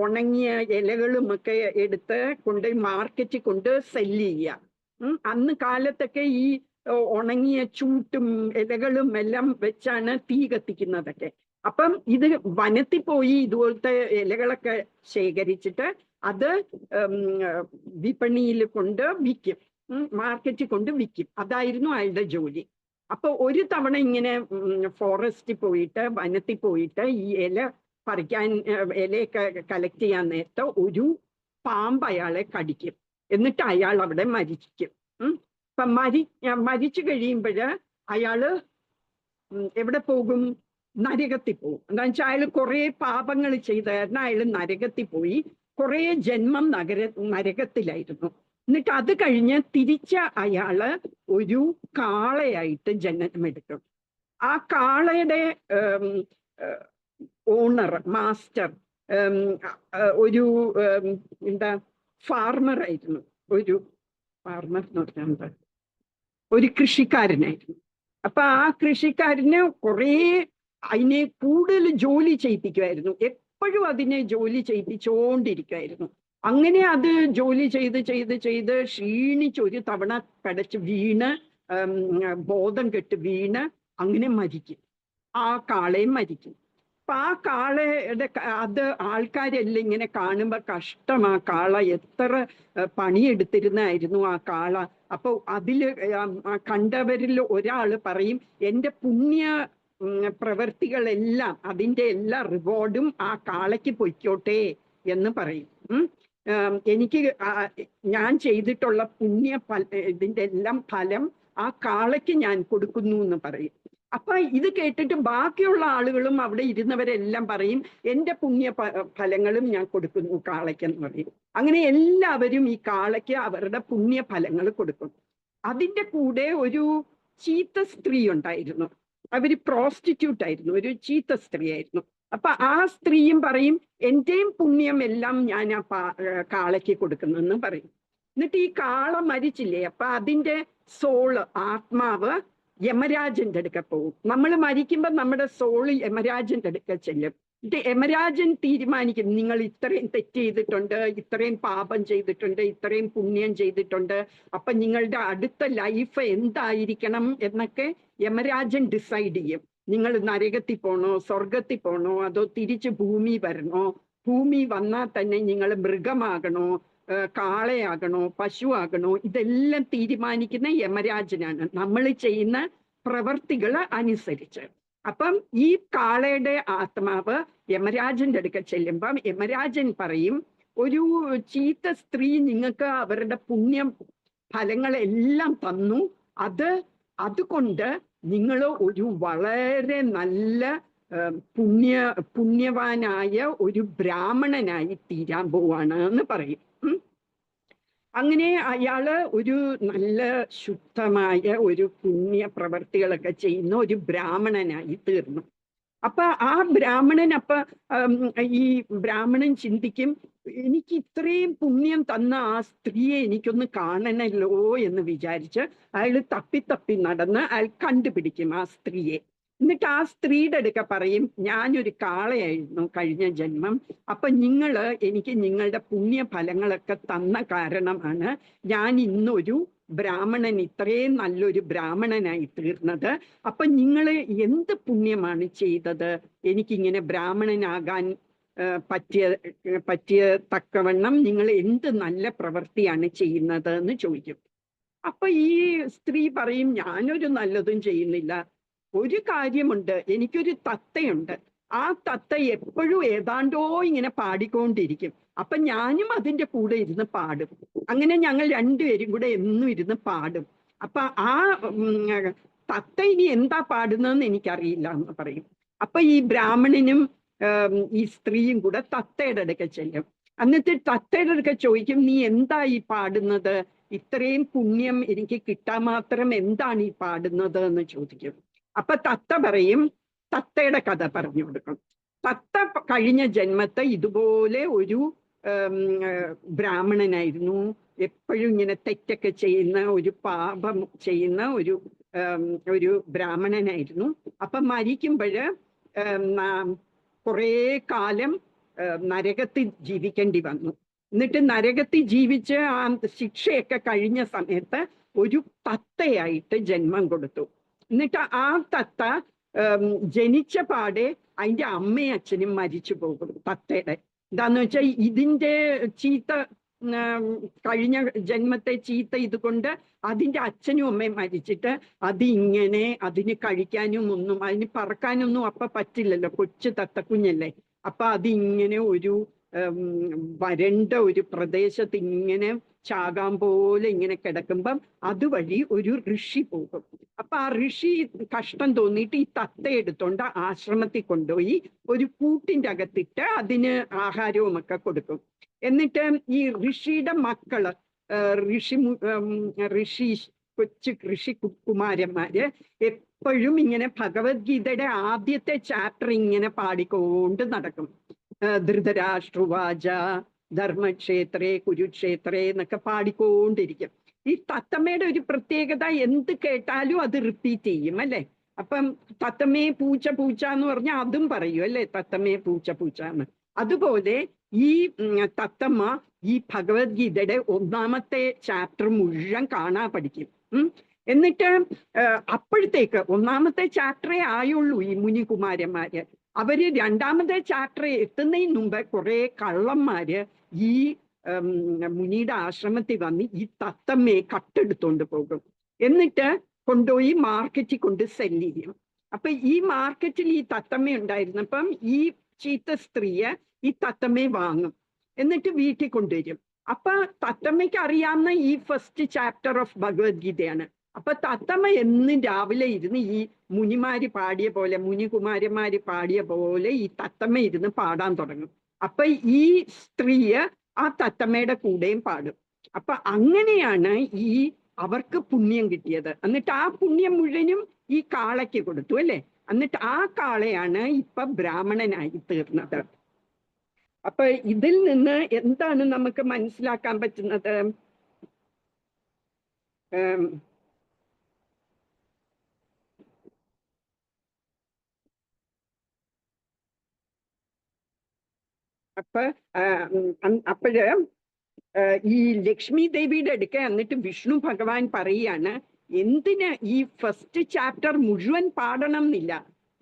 ഉണങ്ങിയ ഇലകളും ഒക്കെ എടുത്ത് കൊണ്ട് മാർക്കറ്റിൽ കൊണ്ട് സെല്ല് ചെയ്യുക. അന്ന് കാലത്തൊക്കെ ഈ ഉണങ്ങിയ ചൂട്ടും ഇലകളും എല്ലാം വെച്ചാണ് തീ കത്തിക്കുന്നതൊക്കെ. അപ്പം ഇത് വനത്തിൽ പോയി ഇതുപോലത്തെ ഇലകളൊക്കെ ശേഖരിച്ചിട്ട് അത് വിപണിയിൽ കൊണ്ട് വിൽക്കും, മാർക്കറ്റിൽ കൊണ്ട് വിൽക്കും. അതായിരുന്നു അയാളുടെ ജോലി. അപ്പൊ ഒരു തവണ ഇങ്ങനെ ഫോറസ്റ്റിൽ പോയിട്ട് വനത്തിൽ പോയിട്ട് ഈ ഇല പറിക്കാൻ ഇലയൊക്കെ കളക്ട് ചെയ്യാൻ നേരത്തെ ഒരു പാമ്പ് അയാളെ കടിക്കും. എന്നിട്ട് അയാൾ അവിടെ മരിക്കും. അപ്പൊ മരിച്ചു കഴിയുമ്പോഴ് അയാള് എവിടെ പോകും? നരകത്തിൽ പോകും. എന്താ വെച്ചാൽ അയാൾ കുറെ പാപങ്ങൾ ചെയ്ത കാരണം അയാൾ നരകത്തിൽ പോയി. കുറെ ജന്മം നരകത്തിലായിരുന്നു. എന്നിട്ട് അത് കഴിഞ്ഞ് തിരിച്ച അയാള് ഒരു കാളയായിട്ട് ജന്മമെടുക്കും. ആ കാളയുടെ ഓണർ, മാസ്റ്റർ ഒരു എന്താ ഫാർമർ ആയിരുന്നു. ഒരു ഫാർമർ എന്ന് പറഞ്ഞാൽ എന്താ, ഒരു കൃഷിക്കാരനായിരുന്നു. അപ്പൊ ആ കൃഷിക്കാരന് കുറെ അതിനെ കൂടുതൽ ജോലി ചെയ്യിപ്പിക്കുമായിരുന്നു. എപ്പോഴും അതിനെ ജോലി ചെയ്യിപ്പിച്ചുകൊണ്ടിരിക്കുമായിരുന്നു. അങ്ങനെ അത് ജോലി ചെയ്ത് ചെയ്ത് ചെയ്ത് ക്ഷീണിച്ച് ഒരു തവണ പടച്ച് വീണ് ബോധം കെട്ട് വീണ് അങ്ങനെ മരിക്കും. ആ കാളയും മരിക്കും. അപ്പൊ ആ കാളയുടെ അത് ആൾക്കാരെല്ലാം ഇങ്ങനെ കാണുമ്പോ കഷ്ടം, ആ കാള എത്ര പണിയെടുത്തിരുന്നായിരുന്നു ആ കാള. അപ്പൊ അതില് കണ്ടവരിൽ ഒരാള് പറയും, എന്റെ പുണ്യ പ്രവൃത്തികളെല്ലാം അതിൻ്റെ എല്ലാ റിവാർഡും ആ കാളയ്ക്ക് പൊയ്ക്കോട്ടെ എന്ന് പറയും. എനിക്ക് ഞാൻ ചെയ്തിട്ടുള്ള ഇതിൻ്റെ എല്ലാം ഫലം ആ കാളയ്ക്ക് ഞാൻ കൊടുക്കുന്നു എന്ന് പറയും. അപ്പൊ ഇത് കേട്ടിട്ട് ബാക്കിയുള്ള ആളുകളും അവിടെ ഇരുന്നവരെല്ലാം പറയും, എന്റെ പുണ്യ ഫലങ്ങളും ഞാൻ കൊടുക്കുന്നു കാളയ്ക്കെന്ന് പറയും. അങ്ങനെ എല്ലാവരും ഈ കാളയ്ക്ക് അവരുടെ പുണ്യ ഫലങ്ങൾ കൊടുക്കും. അതിൻ്റെ കൂടെ ഒരു ചീത്ത സ്ത്രീ ഉണ്ടായിരുന്നു. അവര് പ്രോസ്റ്റിറ്റ്യൂട്ട് ആയിരുന്നു, ഒരു ചീത്ത സ്ത്രീ ആയിരുന്നു. അപ്പൊ ആ സ്ത്രീയും പറയും, എന്റെയും പുണ്യം എല്ലാം ഞാൻ ആ കാളയ്ക്ക് കൊടുക്കുന്നെന്ന് പറയും. എന്നിട്ട് ഈ കാള മരിച്ചില്ലേ, അപ്പൊ അതിന്റെ സോള്, ആത്മാവ് യമരാജന്റെ അടുക്ക പോകും. നമ്മൾ മരിക്കുമ്പോൾ നമ്മുടെ സോള് യമരാജന്റെ അടുക്ക ചെല്ലും. എന്നിട്ട് യമരാജൻ തീരുമാനിക്കും, നിങ്ങൾ ഇത്രയും തെറ്റ് ചെയ്തിട്ടുണ്ട്, ഇത്രയും പാപം ചെയ്തിട്ടുണ്ട്, ഇത്രയും പുണ്യം ചെയ്തിട്ടുണ്ട്, അപ്പൊ നിങ്ങളുടെ അടുത്ത ലൈഫ് എന്തായിരിക്കണം എന്നൊക്കെ യമരാജൻ ഡിസൈഡ് ചെയ്യും. നിങ്ങൾ നരകത്തിൽ പോണോ, സ്വർഗത്തിൽ പോണോ, അതോ തിരിച്ച് ഭൂമി വരണോ, ഭൂമി വന്നാൽ തന്നെ നിങ്ങൾ മൃഗമാകണോ, കാളയാകണോ, പശുവാകണോ, ഇതെല്ലാം തീരുമാനിക്കുന്ന യമരാജനാണ് നമ്മൾ ചെയ്യുന്ന പ്രവർത്തികൾ അനുസരിച്ച്. അപ്പം ഈ കാളയുടെ ആത്മാവ് യമരാജന്റെ അടുക്ക ചെല്ലുമ്പം യമരാജൻ പറയും, ഒരു ചീത്ത സ്ത്രീ നിങ്ങൾക്ക് അവരുടെ പുണ്യം ഫലങ്ങളെല്ലാം തന്നു, അതുകൊണ്ട് നിങ്ങൾ ഒരു വളരെ നല്ല പുണ്യവാനായ ഒരു ബ്രാഹ്മണനായി തീരാൻ പോവാണ് എന്ന് പറയും. അങ്ങനെ അയാള് ഒരു നല്ല ശുദ്ധമായ ഒരു പുണ്യ പ്രവർത്തികളൊക്കെ ചെയ്യുന്ന ഒരു ബ്രാഹ്മണനായി തീർന്നു. അപ്പൊ ആ ബ്രാഹ്മണൻ ഈ ബ്രാഹ്മണൻ ചിന്തിക്കും, എനിക്ക് ഇത്രയും പുണ്യം തന്ന ആ സ്ത്രീയെ എനിക്കൊന്ന് കാണണല്ലോ എന്ന് വിചാരിച്ച് അയാൾ തപ്പി നടന്ന് അയാൾ കണ്ടുപിടിക്കും ആ സ്ത്രീയെ. എന്നിട്ട് ആ സ്ത്രീയുടെ അടുക്ക പറയും, ഞാനൊരു കാളയായിരുന്നു കഴിഞ്ഞ ജന്മം, അപ്പൊ എനിക്ക് നിങ്ങളുടെ പുണ്യ ഫലങ്ങളൊക്കെ തന്ന കാരണമാണ് ഞാൻ ഇന്നൊരു ബ്രാഹ്മണൻ, ഇത്രയും നല്ലൊരു ബ്രാഹ്മണനായി തീർന്നത്. അപ്പൊ നിങ്ങൾ എന്ത് പുണ്യമാണ് ചെയ്തത്, എനിക്കിങ്ങനെ ബ്രാഹ്മണനാകാൻ പറ്റിയ തക്കവണ്ണം നിങ്ങൾ എന്ത് നല്ല പ്രവൃത്തിയാണ് ചെയ്യുന്നത് എന്ന് ചോദിക്കും. അപ്പൊ ഈ സ്ത്രീ പറയും, ഞാനൊരു നല്ലതും ചെയ്യുന്നില്ല, ഒരു കാര്യമുണ്ട്, എനിക്കൊരു തത്തയുണ്ട്, ആ തത്ത എപ്പോഴും ഏതാണ്ടോ ഇങ്ങനെ പാടിക്കൊണ്ടിരിക്കും. അപ്പൊ ഞാനും അതിന്റെ കൂടെ ഇരുന്ന് പാടും. അങ്ങനെ ഞങ്ങൾ രണ്ടുപേരും കൂടെ എന്നും ഇരുന്ന് പാടും. അപ്പൊ ആ തത്ത ഇനി എന്താ പാടുന്നതെന്ന് എനിക്കറിയില്ല എന്ന് പറയും. അപ്പൊ ഈ ബ്രാഹ്മണനും ഈ സ്ത്രീയും കൂടെ തത്തയുടെ അടുക്ക ചെല്ലും. എന്നിട്ട് തത്തയുടെ അടുക്ക ചോദിക്കും, നീ എന്താ ഈ പാടുന്നത്? ഇത്രയും പുണ്യം എനിക്ക് കിട്ടാൻ മാത്രം എന്താണ് ഈ പാടുന്നത് എന്ന് ചോദിക്കും. അപ്പൊ തത്ത പറയും, തത്തയുടെ കഥ പറഞ്ഞു കൊടുക്കും. തത്ത കഴിഞ്ഞ ജന്മത്തെ ഇതുപോലെ ഒരു ബ്രാഹ്മണനായിരുന്നു. എപ്പോഴും ഇങ്ങനെ തെറ്റൊക്കെ ചെയ്യുന്ന, ഒരു പാപം ചെയ്യുന്ന ഒരു ബ്രാഹ്മണനായിരുന്നു. അപ്പൊ മരിക്കുമ്പോഴ് കുറേ കാലം നരകത്തിൽ ജീവിക്കേണ്ടി വന്നു. എന്നിട്ട് നരകത്തിൽ ജീവിച്ച് ആ ശിക്ഷയൊക്കെ കഴിഞ്ഞ സമയത്ത് ഒരു തത്തയായിട്ട് ജന്മം കൊടുത്തു. എന്നിട്ട് ആ തത്ത ജനിച്ച പാടെ അതിന്റെ അമ്മയും അച്ഛനും മരിച്ചു പോകും. തത്തയുടെ എന്താന്ന് വെച്ചാൽ ഇതിന്റെ ചീത്ത, കഴിഞ്ഞ ജന്മത്തെ ചീത്ത ഇതുകൊണ്ട് അതിന്റെ അച്ഛനും അമ്മയും മരിച്ചിട്ട് അതിങ്ങനെ അതിന് കഴിക്കാനും ഒന്നും അതിന് പറക്കാനൊന്നും അപ്പൊ പറ്റില്ലല്ലോ, കൊച്ചു തത്തക്കുഞ്ഞല്ലേ. അപ്പൊ അതിങ്ങനെ ഒരു വരണ്ട ഒരു പ്രദേശത്ത് ഇങ്ങനെ ചാകാൻ പോലെ ഇങ്ങനെ കിടക്കുമ്പം അതുവഴി ഒരു ഋഷി പോകും. അപ്പൊ ആ ഋഷി കഷ്ടം തോന്നിയിട്ട് ഈ തത്ത എടുത്തോണ്ട് ആശ്രമത്തിൽ കൊണ്ടുപോയി ഒരു കൂട്ടിന്റെ അകത്തിട്ട് അതിന് ആഹാരവും ഒക്കെ കൊടുക്കും. എന്നിട്ട് ഈ ഋഷിയുടെ മക്കള് ഋഷി കൊച്ചു ഋഷികുമാരന്മാര് എപ്പോഴും ഇങ്ങനെ ഭഗവത്ഗീതയുടെ ആദ്യത്തെ ചാപ്റ്റർ ഇങ്ങനെ പാടിക്കൊണ്ട് നടക്കും. ധൃതരാഷ്ട്രുവാച ധർമ്മക്ഷേത്രേ കുരുക്ഷേത്രേ എന്നൊക്കെ പാടിക്കൊണ്ടിരിക്കും. ഈ തത്തമ്മയുടെ ഒരു പ്രത്യേകത, എന്ത് കേട്ടാലും അത് റിപ്പീറ്റ് ചെയ്യും അല്ലെ. അപ്പം തത്തമ്മേ പൂച്ച പൂച്ച എന്ന് പറഞ്ഞാൽ അതും പറയും അല്ലെ, തത്തമ്മേ പൂച്ച പൂച്ച എന്ന്. അതുപോലെ ഈ തത്തമ്മ ഈ ഭഗവത്ഗീതയുടെ ഒന്നാമത്തെ ചാപ്റ്റർ മുഴുവൻ കാണാ പഠിക്കും. എന്നിട്ട് അപ്പോഴത്തേക്ക് ഒന്നാമത്തെ ചാപ്റ്ററേ ആയുള്ളൂ ഈ മുനികുമാരന്മാര്. അവര് രണ്ടാമത്തെ ചാപ്റ്റർ എത്തുന്നതിന് മുമ്പ് കുറെ കള്ളന്മാര് ഈ മുനിയുടെ ആശ്രമത്തിൽ വന്ന് ഈ തത്തമ്മയെ കട്ടെടുത്തോണ്ട് പോകും. എന്നിട്ട് കൊണ്ടുപോയി മാർക്കറ്റിൽ കൊണ്ട് സെല്ല് ചെയ്യും. അപ്പൊ ഈ മാർക്കറ്റിൽ ഈ തത്തമ്മ ഉണ്ടായിരുന്നപ്പം ഈ ചീത്ത സ്ത്രീയെ ഈ തത്തമ്മയെ വാങ്ങും. എന്നിട്ട് വീട്ടിൽ കൊണ്ടുവരും. അപ്പൊ തത്തമ്മയ്ക്ക് അറിയാവുന്ന ഈ ഫസ്റ്റ് ചാപ്റ്റർ ഓഫ് ഭഗവത്ഗീതയാണ്. അപ്പൊ തത്തമ്മ എന്നും രാവിലെ ഇരുന്ന് ഈ മുനിമാര് പാടിയ പോലെ, മുനികുമാരന്മാര് പാടിയ പോലെ ഈ തത്തമ്മ ഇരുന്ന് പാടാൻ തുടങ്ങും. അപ്പൊ ഈ സ്ത്രീയെ ആ തത്തമ്മയുടെ കൂടെയും പാടും. അപ്പൊ അങ്ങനെയാണ് ഈ അവർക്ക് പുണ്യം കിട്ടിയത്. എന്നിട്ട് ആ പുണ്യം മുഴുവനും ഈ കാളയ്ക്ക് കൊടുത്തു അല്ലെ. എന്നിട്ട് ആ കാളയാണ് ഇപ്പൊ ബ്രാഹ്മണനായി തീർന്നത്. അപ്പൊ ഇതിൽ നിന്ന് എന്താണ് നമുക്ക് മനസ്സിലാക്കാൻ പറ്റുന്നത്? അപ്പോഴ് ഈ ലക്ഷ്മി ദേവിയുടെ അടുക്ക എന്നിട്ട് വിഷ്ണു ഭഗവാൻ പറയാണ്, എന്തിന് ഈ ഫസ്റ്റ് ചാപ്റ്റർ മുഴുവൻ പാടണം എന്നില്ല,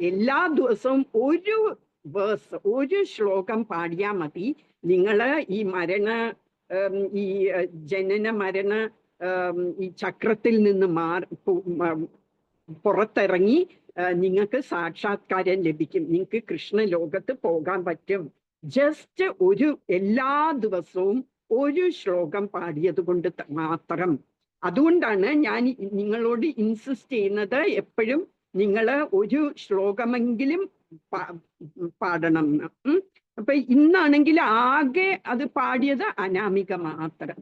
എല്ലാ ദിവസവും ഒരു വേഴ്സ്, ഒരു ശ്ലോകം പാടിയാ മതി. നിങ്ങള് ഈ ഈ ജനന മരണ ഈ ചക്രത്തിൽ നിന്ന് പുറത്തിറങ്ങി നിങ്ങൾക്ക് സാക്ഷാത്കാരം ലഭിക്കും, നിങ്ങൾക്ക് കൃഷ്ണലോകത്ത് പോകാൻ പറ്റും. ജസ്റ്റ് എല്ലാ ദിവസവും ഒരു ശ്ലോകം പാടിയത് കൊണ്ട് മാത്രം. അതുകൊണ്ടാണ് ഞാൻ നിങ്ങളോട് ഇൻസിസ്റ്റ് ചെയ്യുന്നത്, എപ്പോഴും നിങ്ങൾ ഒരു ശ്ലോകമെങ്കിലും പാടണം എന്ന്. അപ്പൊ ഇന്നാണെങ്കിൽ ആകെ അത് പാടിയത് അനാമിക മാത്രം,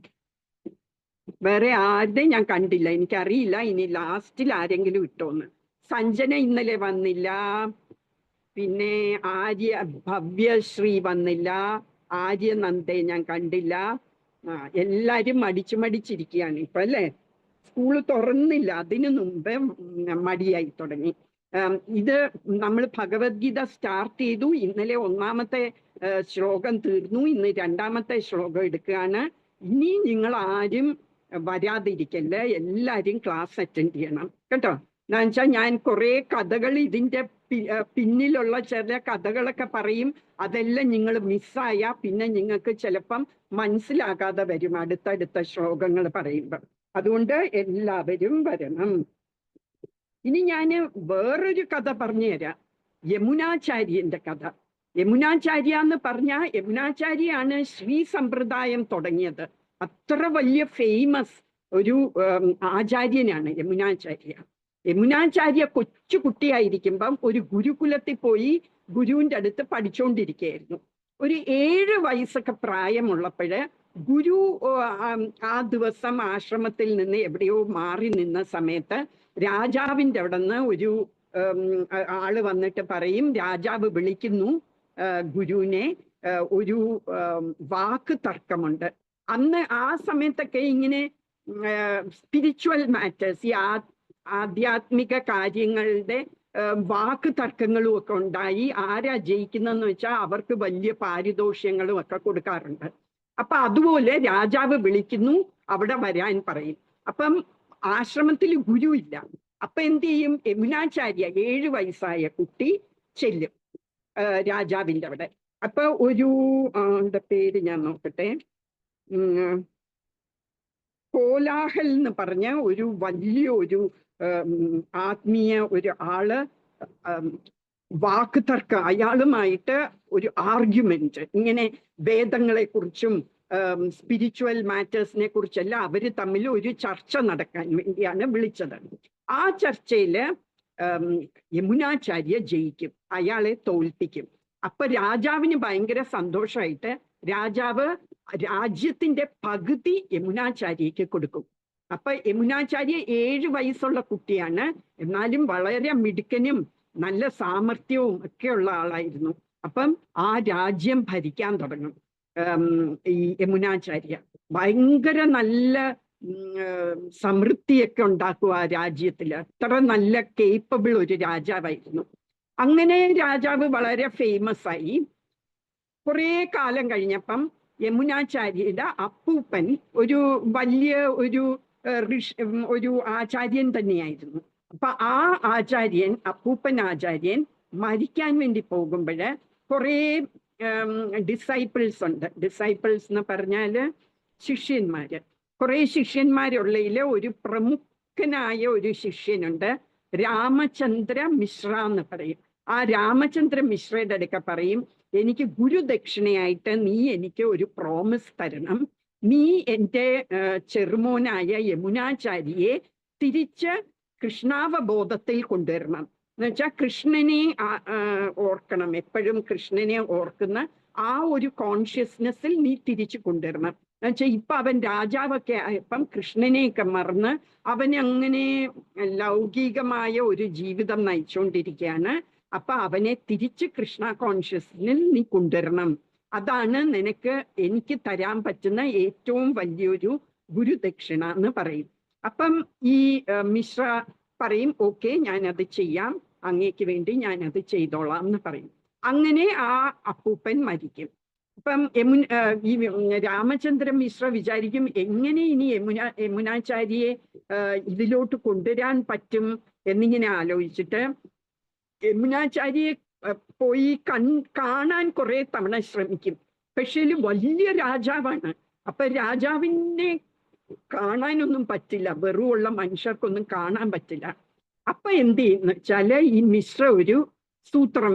വേറെ ആരുടെയും ഞാൻ കണ്ടില്ല. എനിക്കറിയില്ല ഇനി ലാസ്റ്റിൽ ആരെങ്കിലും ഇട്ടോന്ന്. സഞ്ജന ഇന്നലെ വന്നില്ല, പിന്നെ ഭവ്യശ്രീ വന്നില്ല, ആര്യനന്ദയെ ഞാൻ കണ്ടില്ല. എല്ലാരും മടിച്ചിരിക്കുകയാണ് ഇപ്പൊ അല്ലേ. സ്കൂള് തുറന്നില്ല, അതിനു മുമ്പേ മടിയായി തുടങ്ങി. ഇത് നമ്മൾ ഭഗവത്ഗീത സ്റ്റാർട്ട് ചെയ്തു. ഇന്നലെ ഒന്നാമത്തെ ശ്ലോകം തീർന്നു, ഇന്ന് രണ്ടാമത്തെ ശ്ലോകം എടുക്കുകയാണ്. ഇനി നിങ്ങൾ ആരും വരാതിരിക്കല്ലേ, എല്ലാരും ക്ലാസ് അറ്റൻഡ് ചെയ്യണം കേട്ടോ. എന്താ വെച്ചാൽ ഞാൻ കുറെ കഥകൾ, ഇതിന്റെ പിന്നിലുള്ള ചില കഥകളൊക്കെ പറയും. അതെല്ലാം നിങ്ങൾ മിസ്സായ പിന്നെ നിങ്ങൾക്ക് ചിലപ്പം മനസ്സിലാകാതെ വരും അടുത്തടുത്ത ശ്ലോകങ്ങൾ പറയുമ്പോൾ. അതുകൊണ്ട് എല്ലാവരും വരണം. ഇനി ഞാൻ വേറൊരു കഥ പറഞ്ഞു തരാം. യമുനാചാര്യന്റെ കഥ. യമുനാചാര്യ എന്ന് പറഞ്ഞാൽ യമുനാചാര്യാണ് ശ്രീ സമ്പ്രദായം തുടങ്ങിയത്. അത്ര വലിയ ഫേമസ് ഒരു ആചാര്യനാണ് യമുനാചാര്യ. യമുനാചാര്യ കൊച്ചു കുട്ടിയായിരിക്കുമ്പം ഒരു ഗുരുകുലത്തിൽ പോയി ഗുരുവിൻ്റെ അടുത്ത് പഠിച്ചുകൊണ്ടിരിക്കുകയായിരുന്നു. ഒരു 7 വയസ്സൊക്കെ പ്രായമുള്ളപ്പോഴ് ഗുരു ആ ദിവസം ആശ്രമത്തിൽ നിന്ന് എവിടെയോ മാറി നിന്ന സമയത്ത് രാജാവിൻ്റെ അവിടെ നിന്ന് ഒരു ആള് വന്നിട്ട് പറയും, രാജാവ് വിളിക്കുന്നു ഗുരുവിനെ, ഒരു വാക്ക് തർക്കമുണ്ട്. അന്ന് ആ സമയത്തൊക്കെ ഇങ്ങനെ സ്പിരിച്വൽ മാറ്റേഴ്സ്, ഈ ആധ്യാത്മിക കാര്യങ്ങളുടെ വാക്ക് തർക്കങ്ങളും ഒക്കെ ഉണ്ടായി. ആരാ ജയിക്കുന്നതെന്ന് വെച്ചാൽ അവർക്ക് വലിയ പാരിതോഷ്യങ്ങളും ഒക്കെ കൊടുക്കാറുണ്ട്. അപ്പൊ അതുപോലെ രാജാവ് വിളിക്കുന്നു, അവിടെ വരാൻ പറയും. അപ്പം ആശ്രമത്തിൽ ഗുരു ഇല്ല. അപ്പൊ എന്ത് ചെയ്യും? യമുനാചാര്യ 7 വയസ്സായ കുട്ടി ചെല്ലും രാജാവിൻ്റെ അവിടെ. അപ്പൊ ഒരു പേര് ഞാൻ നോക്കട്ടെ, കോലാഹൽ എന്ന് പറഞ്ഞ ഒരു വലിയൊരു ആത്മീയ ഒരു ആള് വാക്ക് തർക്കം, അയാളുമായിട്ട് ഒരു ആർഗ്യുമെന്റ്, ഇങ്ങനെ വേദങ്ങളെ കുറിച്ചും സ്പിരിച്വൽ മാറ്റേഴ്സിനെ കുറിച്ചെല്ലാം അവര് തമ്മിൽ ഒരു ചർച്ച നടക്കാൻ വേണ്ടിയാണ് വിളിച്ചത്. ആ ചർച്ചയില് യമുനാചാര്യ ജയിക്കും, അയാളെ തോൽപ്പിക്കും. അപ്പൊ രാജാവിന് ഭയങ്കര സന്തോഷമായിട്ട് രാജാവ് രാജ്യത്തിന്റെ പകുതി യമുനാചാര്യക്ക് കൊടുക്കും. അപ്പൊ യമുനാചാര്യ 7 വയസ്സുള്ള കുട്ടിയാണ്, എന്നാലും വളരെ മിടുക്കനും നല്ല സാമർഥ്യവും ഒക്കെയുള്ള ആളായിരുന്നു. അപ്പം ആ രാജ്യം ഭരിക്കാൻ തുടങ്ങും ഈ യമുനാചാര്യ. ഭയങ്കര നല്ല സമൃദ്ധിയൊക്കെ ഉണ്ടാക്കുക ആ രാജ്യത്തില്. അത്ര നല്ല കേപ്പബിൾ ഒരു രാജാവായിരുന്നു. അങ്ങനെ രാജാവ് വളരെ ഫേമസ് ആയി. കുറേ കാലം കഴിഞ്ഞപ്പം യമുനാചാര്യയുടെ അപ്പൂപ്പൻ ഒരു വലിയ ഒരു ആചാര്യൻ തന്നെയായിരുന്നു. അപ്പൊ ആ ആചാര്യൻ, അപ്പൂപ്പൻ ആചാര്യൻ മരിക്കാൻ വേണ്ടി പോകുമ്പോൾ കുറേ ഡിസൈപ്പിൾസ് ഉണ്ട്. ഡിസൈപ്പിൾസ് എന്ന് പറഞ്ഞാല് ശിഷ്യന്മാര്. കുറേ ശിഷ്യന്മാരുള്ളതിൽ ഒരു പ്രമുഖനായ ഒരു ശിഷ്യനുണ്ട്, രാമചന്ദ്ര മിശ്ര എന്ന് പറയും. ആ രാമചന്ദ്ര മിശ്രയുടെ അടുക്ക പറയും, എനിക്ക് ഗുരുദക്ഷിണയായിട്ട് നീ എനിക്ക് ഒരു പ്രോമിസ് തരണം. നീ എൻ്റെ ചെറുമോനായ യമുനാചാര്യയെ തിരിച്ച് കൃഷ്ണാവബോധത്തിൽ കൊണ്ടുവരണം. എന്ന് വെച്ചാൽ കൃഷ്ണനെ ഓർക്കണം, എപ്പോഴും കൃഷ്ണനെ ഓർക്കുന്ന ആ ഒരു കോൺഷ്യസ്നെസ്സിൽ നീ തിരിച്ചു കൊണ്ടുവരണം. എന്നുവെച്ചാൽ ഇപ്പൊ അവൻ രാജാവൊക്കെ ആയപ്പം കൃഷ്ണനെയൊക്കെ മറന്ന് അവൻ അങ്ങനെ ലൗകികമായ ഒരു ജീവിതം നയിച്ചുകൊണ്ടിരിക്കുകയാണ്. അപ്പൊ അവനെ തിരിച്ച് കൃഷ്ണ കോൺഷ്യസ്നിൽ നീ കൊണ്ടുവരണം. അതാണ് എനിക്ക് തരാൻ പറ്റുന്ന ഏറ്റവും വലിയൊരു ഗുരുദക്ഷിണ എന്ന് പറയും. അപ്പം ഈ മിശ്ര പറയും, ഓക്കെ ഞാനത് ചെയ്യാം, അങ്ങേക്ക് വേണ്ടി ഞാനത് ചെയ്തോളാം എന്ന് പറയും. അങ്ങനെ ആ അപ്പൂപ്പൻ മരിക്കും. അപ്പം ഈ രാമചന്ദ്ര മിശ്ര വിചാരിക്കും, എങ്ങനെ ഇനി യമുനാചാര്യയെ ഇതിലോട്ട് കൊണ്ടുവരാൻ പറ്റും എന്നിങ്ങനെ ആലോചിച്ചിട്ട് യമുനാചാര്യയെ പോയി കാണാൻ കുറെ തവണ ശ്രമിക്കും. പക്ഷേ വലിയ രാജാവാണ്. അപ്പൊ രാജാവിനെ കാണാനൊന്നും പറ്റില്ല, വെറുമുള്ള മനുഷ്യർക്കൊന്നും കാണാൻ പറ്റില്ല. അപ്പൊ എന്ത് ചെയ്യുന്ന വെച്ചാല് ഈ മിശ്ര ഒരു സൂത്രം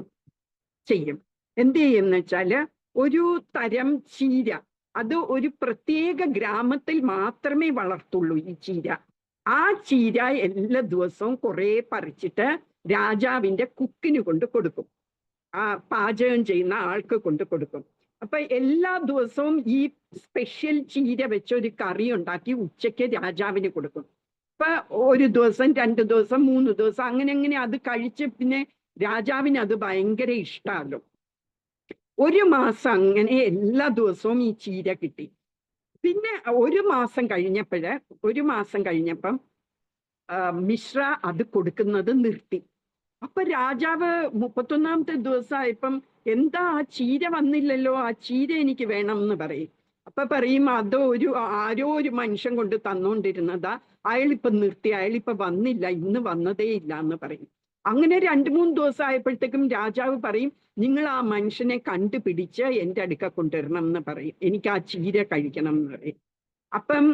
ചെയ്യും. എന്ത് ചെയ്യുന്ന വെച്ചാല് ഒരു തരം ചീര, അത് ഒരു പ്രത്യേക ഗ്രാമത്തിൽ മാത്രമേ വളർത്തുള്ളൂ ഈ ചീര. ആ ചീര എല്ലാ ദിവസവും കുറെ പറിച്ചിട്ട് രാജാവിന്റെ കുക്കിന് കൊണ്ട് കൊടുക്കും, ആ പാചകം ചെയ്യുന്ന ആൾക്ക് കൊണ്ട് കൊടുക്കും. അപ്പൊ എല്ലാ ദിവസവും ഈ സ്പെഷ്യൽ ചീര വെച്ച് ഒരു കറി ഉണ്ടാക്കി ഉച്ചയ്ക്ക് രാജാവിന് കൊടുക്കും. അപ്പൊ 1 ദിവസം 2 ദിവസം 3 ദിവസം അങ്ങനെ അത് കഴിച്ച് പിന്നെ രാജാവിന് അത് ഭയങ്കര ഇഷ്ടമല്ലോ. 1 മാസം അങ്ങനെ എല്ലാ ദിവസവും ഈ ചീര കിട്ടി. പിന്നെ 1 മാസം കഴിഞ്ഞപ്പം മിശ്ര അത് കൊടുക്കുന്നത് നിർത്തി. അപ്പൊ രാജാവ് 31ാമത്തെ ദിവസമായപ്പം, എന്താ ആ ചീര വന്നില്ലല്ലോ, ആ ചീര എനിക്ക് വേണം എന്ന് പറയും. അപ്പൊ പറയും, അത് ആരോ ഒരു മനുഷ്യൻ കൊണ്ട് തന്നോണ്ടിരുന്നതാ, അയാളിപ്പം നിർത്തി, അയാളിപ്പൊ വന്നില്ല, ഇന്ന് വന്നതേ ഇല്ല എന്ന് പറയും. അങ്ങനെ 2-3 ദിവസം ആയപ്പോഴത്തേക്കും രാജാവ് പറയും, നിങ്ങൾ ആ മനുഷ്യനെ കണ്ടുപിടിച്ച് എൻ്റെ അടുക്ക കൊണ്ടുവരണം എന്ന് പറയും, എനിക്ക് ആ ചീര കഴിക്കണം എന്ന് പറയും. അപ്പം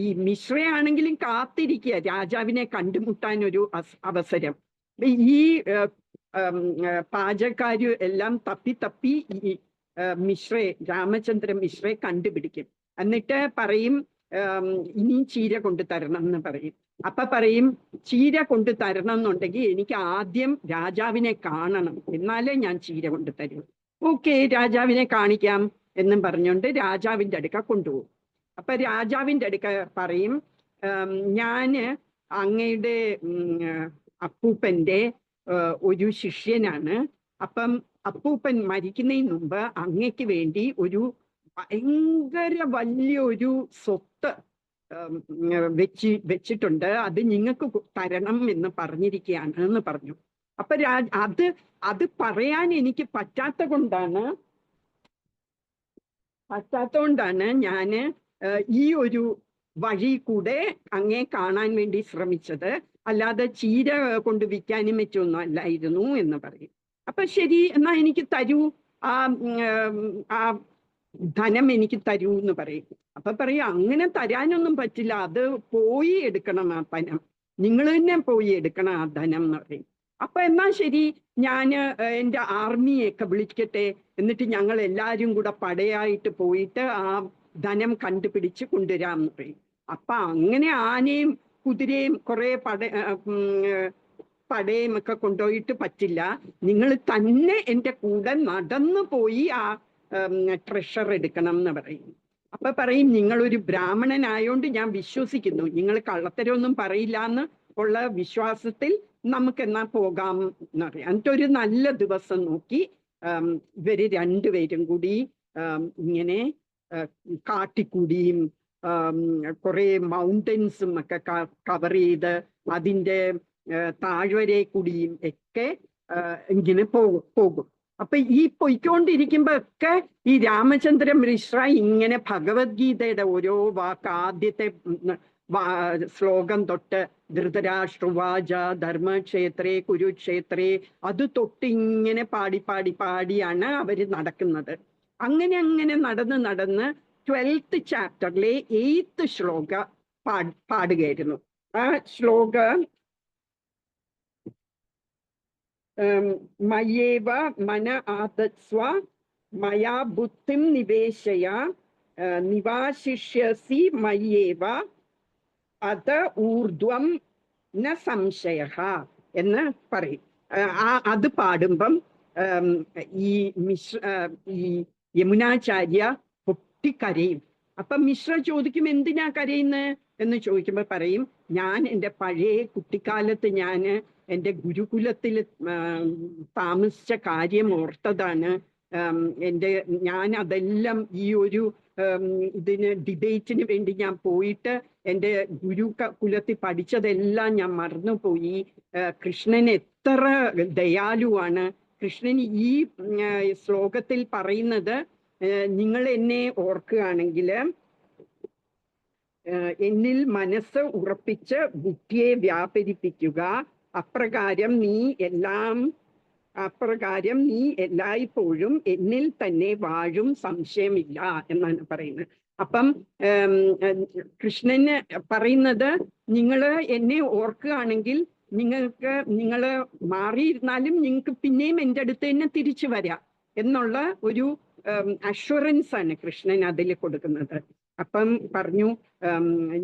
ഈ മിശ്രയാണെങ്കിലും കാത്തിരിക്കുക രാജാവിനെ കണ്ടുമുട്ടാൻ ഒരു അവസരം. ഈ പാചകക്കാരും എല്ലാം തപ്പി തപ്പി ഈ രാമചന്ദ്ര മിശ്രയെ കണ്ടുപിടിക്കും. എന്നിട്ട് പറയും ഇനി ചീര കൊണ്ടു തരണം എന്ന് പറയും. അപ്പൊ പറയും ചീര കൊണ്ടു തരണം എന്നുണ്ടെങ്കിൽ എനിക്ക് ആദ്യം രാജാവിനെ കാണണം, എന്നാലേ ഞാൻ ചീര കൊണ്ടു തരൂ. ഓക്കെ, രാജാവിനെ കാണിക്കാം എന്നും പറഞ്ഞുകൊണ്ട് രാജാവിന്റെ അടുക്ക കൊണ്ടുപോകും. അപ്പൊ രാജാവിന്റെ അടുക്ക പറയും ഞാന് അങ്ങയുടെ അപ്പൂപ്പന്റെ ഒരു ശിഷ്യനാണ്. അപ്പം അപ്പൂപ്പൻ മരിക്കുന്നതിന് മുമ്പ് അങ്ങയ്ക്ക് വേണ്ടി ഒരു ഭയങ്കര വലിയൊരു സ്വത്ത് വെച്ചിട്ടുണ്ട്, അത് നിങ്ങൾക്ക് തരണം എന്ന് പറഞ്ഞിരിക്കുകയാണ് എന്ന് പറഞ്ഞു. അപ്പൊ അത് പറയാൻ എനിക്ക് പറ്റാത്തോണ്ടാണ് ഞാന് ഈ ഒരു വഴി കൂടെ അങ്ങേ കാണാൻ വേണ്ടി ശ്രമിച്ചത്, അല്ലാതെ ചീര കൊണ്ട് വിൽക്കാനും പറ്റൊന്നും അല്ലായിരുന്നു എന്ന് പറയും. അപ്പൊ ശരി, എന്നാ എനിക്ക് തരൂ, ആ ധനം എനിക്ക് തരൂ എന്ന് പറയും. അപ്പൊ പറയും അങ്ങനെ തരാനൊന്നും പറ്റില്ല, അത് പോയി എടുക്കണം, ആ ധനം നിങ്ങൾ തന്നെ പോയി എടുക്കണം ആ ധനം എന്ന് പറയും. അപ്പൊ എന്നാ ശരി, ഞാന് എൻ്റെ ആർമിയൊക്കെ വിളിക്കട്ടെ, എന്നിട്ട് ഞങ്ങൾ എല്ലാവരും കൂടെ പടയായിട്ട് പോയിട്ട് ആ ധനം കണ്ടുപിടിച്ച് കൊണ്ടുവരാമെന്ന് പറയും. അപ്പൊ അങ്ങനെ ആനയും കുതിരയും കുറെ പടയും ഒക്കെ കൊണ്ടുപോയിട്ട് പറ്റില്ല, നിങ്ങൾ തന്നെ എൻ്റെ കൂടെ നടന്നു പോയി ആ ട്രഷർ എടുക്കണം എന്ന് പറയും. അപ്പൊ പറയും നിങ്ങളൊരു ബ്രാഹ്മണനായോണ്ട് ഞാൻ വിശ്വസിക്കുന്നു, നിങ്ങൾ കള്ളത്തരമൊന്നും പറയില്ല എന്ന് ഉള്ള വിശ്വാസത്തിൽ നമുക്ക് എന്നാ പോകാം എന്ന് പറയും. എന്നിട്ടൊരു നല്ല ദിവസം നോക്കി ഇവര് രണ്ടുപേരും കൂടി ഇങ്ങനെ കാട്ടിക്കൂടിയും കുറെ മൗണ്ടൻസും ഒക്കെ കവർ ചെയ്ത് അതിൻ്റെ താഴ്വരെ കൂടിയും ഒക്കെ ഇങ്ങനെ പോകും. അപ്പൊ ഈ പൊയ്ക്കൊണ്ടിരിക്കുമ്പോ ഒക്കെ ഈ രാമചന്ദ്ര മിശ്ര ഇങ്ങനെ ഭഗവത്ഗീതയുടെ ഓരോ വാക്ക്, ആദ്യത്തെ ശ്ലോകം തൊട്ട് ധൃതരാഷ്ട്രവാച ധർമ്മക്ഷേത്രേ കുരുക്ഷേത്രേ, അത് തൊട്ട് ഇങ്ങനെ പാടിയാണ് അവര് നടക്കുന്നത്. അങ്ങനെ നടന്ന് 12th ചാപ്റ്ററിലെ 8th ശ്ലോക പാടുകയായിരുന്നു. ആ ശ്ലോക മയേവ മന ആദത്സ്വ മയാ ബുദ്ധിം നിവേശയ നിവാശിഷ്യസി മയേവ അത ഊർധ്വം ന സംശയ എന്ന് പറയും. അത് പാടുമ്പം ഈ യമുനാചാര്യ പൊട്ടിക്കരയും. അപ്പൊ മിശ്ര ചോദിക്കും എന്തിനാ കരയുന്നത് എന്ന് ചോദിക്കുമ്പോ പറയും ഞാൻ എൻ്റെ പഴയ കുട്ടിക്കാലത്ത് ഞാൻ എൻ്റെ ഗുരുകുലത്തിൽ താമസിച്ച കാര്യം ഓർത്തതാണ്. ഞാൻ അതെല്ലാം ഈ ഒരു ഇതിന് ഡിബേറ്റിന് വേണ്ടി ഞാൻ പോയിട്ട് എൻ്റെ കുലത്തിൽ പഠിച്ചതെല്ലാം ഞാൻ മറന്നുപോയി. കൃഷ്ണൻ എത്ര ദയാലുവാണ്. കൃഷ്ണൻ ഈ ശ്ലോകത്തിൽ പറയുന്നത് നിങ്ങൾ എന്നെ ഓർക്കുകയാണെങ്കിൽ എന്നിൽ മനസ്സ് ഉറപ്പിച്ച് ബുദ്ധിയെ വ്യാപരിപ്പിക്കുക, അപ്രകാരം നീ എല്ലായ്പ്പോഴും എന്നിൽ തന്നെ വാഴും, സംശയമില്ല എന്നാണ് പറയുന്നത്. അപ്പം കൃഷ്ണന് പറയുന്നത് നിങ്ങൾ എന്നെ ഓർക്കുകയാണെങ്കിൽ നിങ്ങൾ മാറിയിരുന്നാലും നിങ്ങൾക്ക് പിന്നെയും എൻ്റെ അടുത്ത് തന്നെ തിരിച്ചു വരാം എന്നുള്ള ഒരു അഷ്വറൻസ് ആണ് കൃഷ്ണൻ അതിൽ കൊടുക്കുന്നത്. അപ്പം പറഞ്ഞു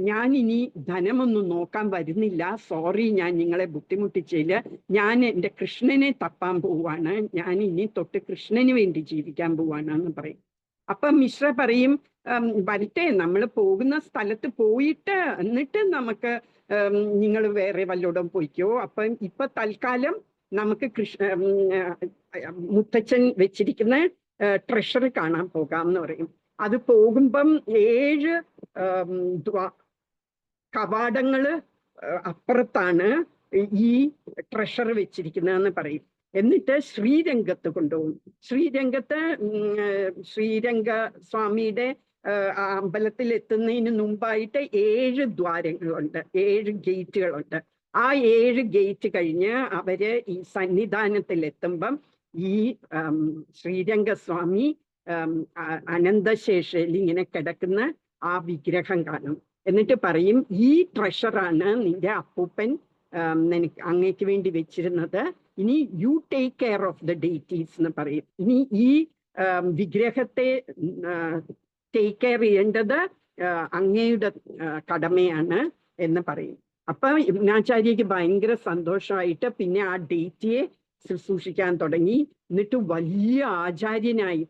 ഞാൻ ഇനി ധനമൊന്നും നോക്കാൻ വരുന്നില്ല, സോറി ഞാൻ നിങ്ങളെ ബുദ്ധിമുട്ടിച്ചില്ല, ഞാൻ എൻ്റെ കൃഷ്ണനെ തപ്പാൻ പോവാണ്, ഞാൻ ഇനി തൊട്ട് കൃഷ്ണന് വേണ്ടി ജീവിക്കാൻ പോവാണ് എന്ന് പറയും. അപ്പം മിശ്ര പറയും വരട്ടെ, നമ്മൾ പോകുന്ന സ്ഥലത്ത് പോയിട്ട് എന്നിട്ട് നമുക്ക് നിങ്ങൾ വേറെ വല്ലോടും പോയിക്കോ, അപ്പം ഇപ്പൊ തൽക്കാലം നമുക്ക് മുത്തച്ഛൻ വെച്ചിരിക്കുന്ന ട്രഷർ കാണാൻ പോകാം എന്ന് പറയും. അത് പോകുമ്പം 7 കവാടങ്ങള് അപ്പുറത്താണ് ഈ ട്രഷർ വെച്ചിരിക്കുന്നതെന്ന് പറയും. എന്നിട്ട് ശ്രീരംഗത്ത് കൊണ്ടുപോകും. ശ്രീരംഗ സ്വാമിയുടെ അമ്പലത്തിൽ എത്തുന്നതിന് മുമ്പായിട്ട് 7 ദ്വാരങ്ങളുണ്ട്, 7 ഗേറ്റുകളുണ്ട്. ആ 7 ഗേറ്റ് കഴിഞ്ഞ് അവര് ഈ സന്നിധാനത്തിൽ എത്തുമ്പം ഈ ശ്രീരംഗസ്വാമി അനന്തശേഷയിൽ ഇങ്ങനെ കിടക്കുന്ന ആ വിഗ്രഹം കാണും. എന്നിട്ട് പറയും ഈ ട്രഷറാണ് നിന്റെ അപ്പൂപ്പൻ എനിക്ക് അങ്ങേക്ക് വേണ്ടി വെച്ചിരുന്നത്. ഇനി you take care of the deities എന്ന് പറയും. ഇനി ഈ വിഗ്രഹത്തെ ടേക്ക് കെയർ ചെയ്യേണ്ടത് അങ്ങയുടെ കടമയാണ് എന്ന് പറയും. അപ്പൊ യമുനാചാര്യക്ക് ഭയങ്കര സന്തോഷമായിട്ട് പിന്നെ ആ ഡേറ്റിയെ ശുശ്രൂഷിക്കാൻ തുടങ്ങി. എന്നിട്ട് വലിയ ആചാര്യനായി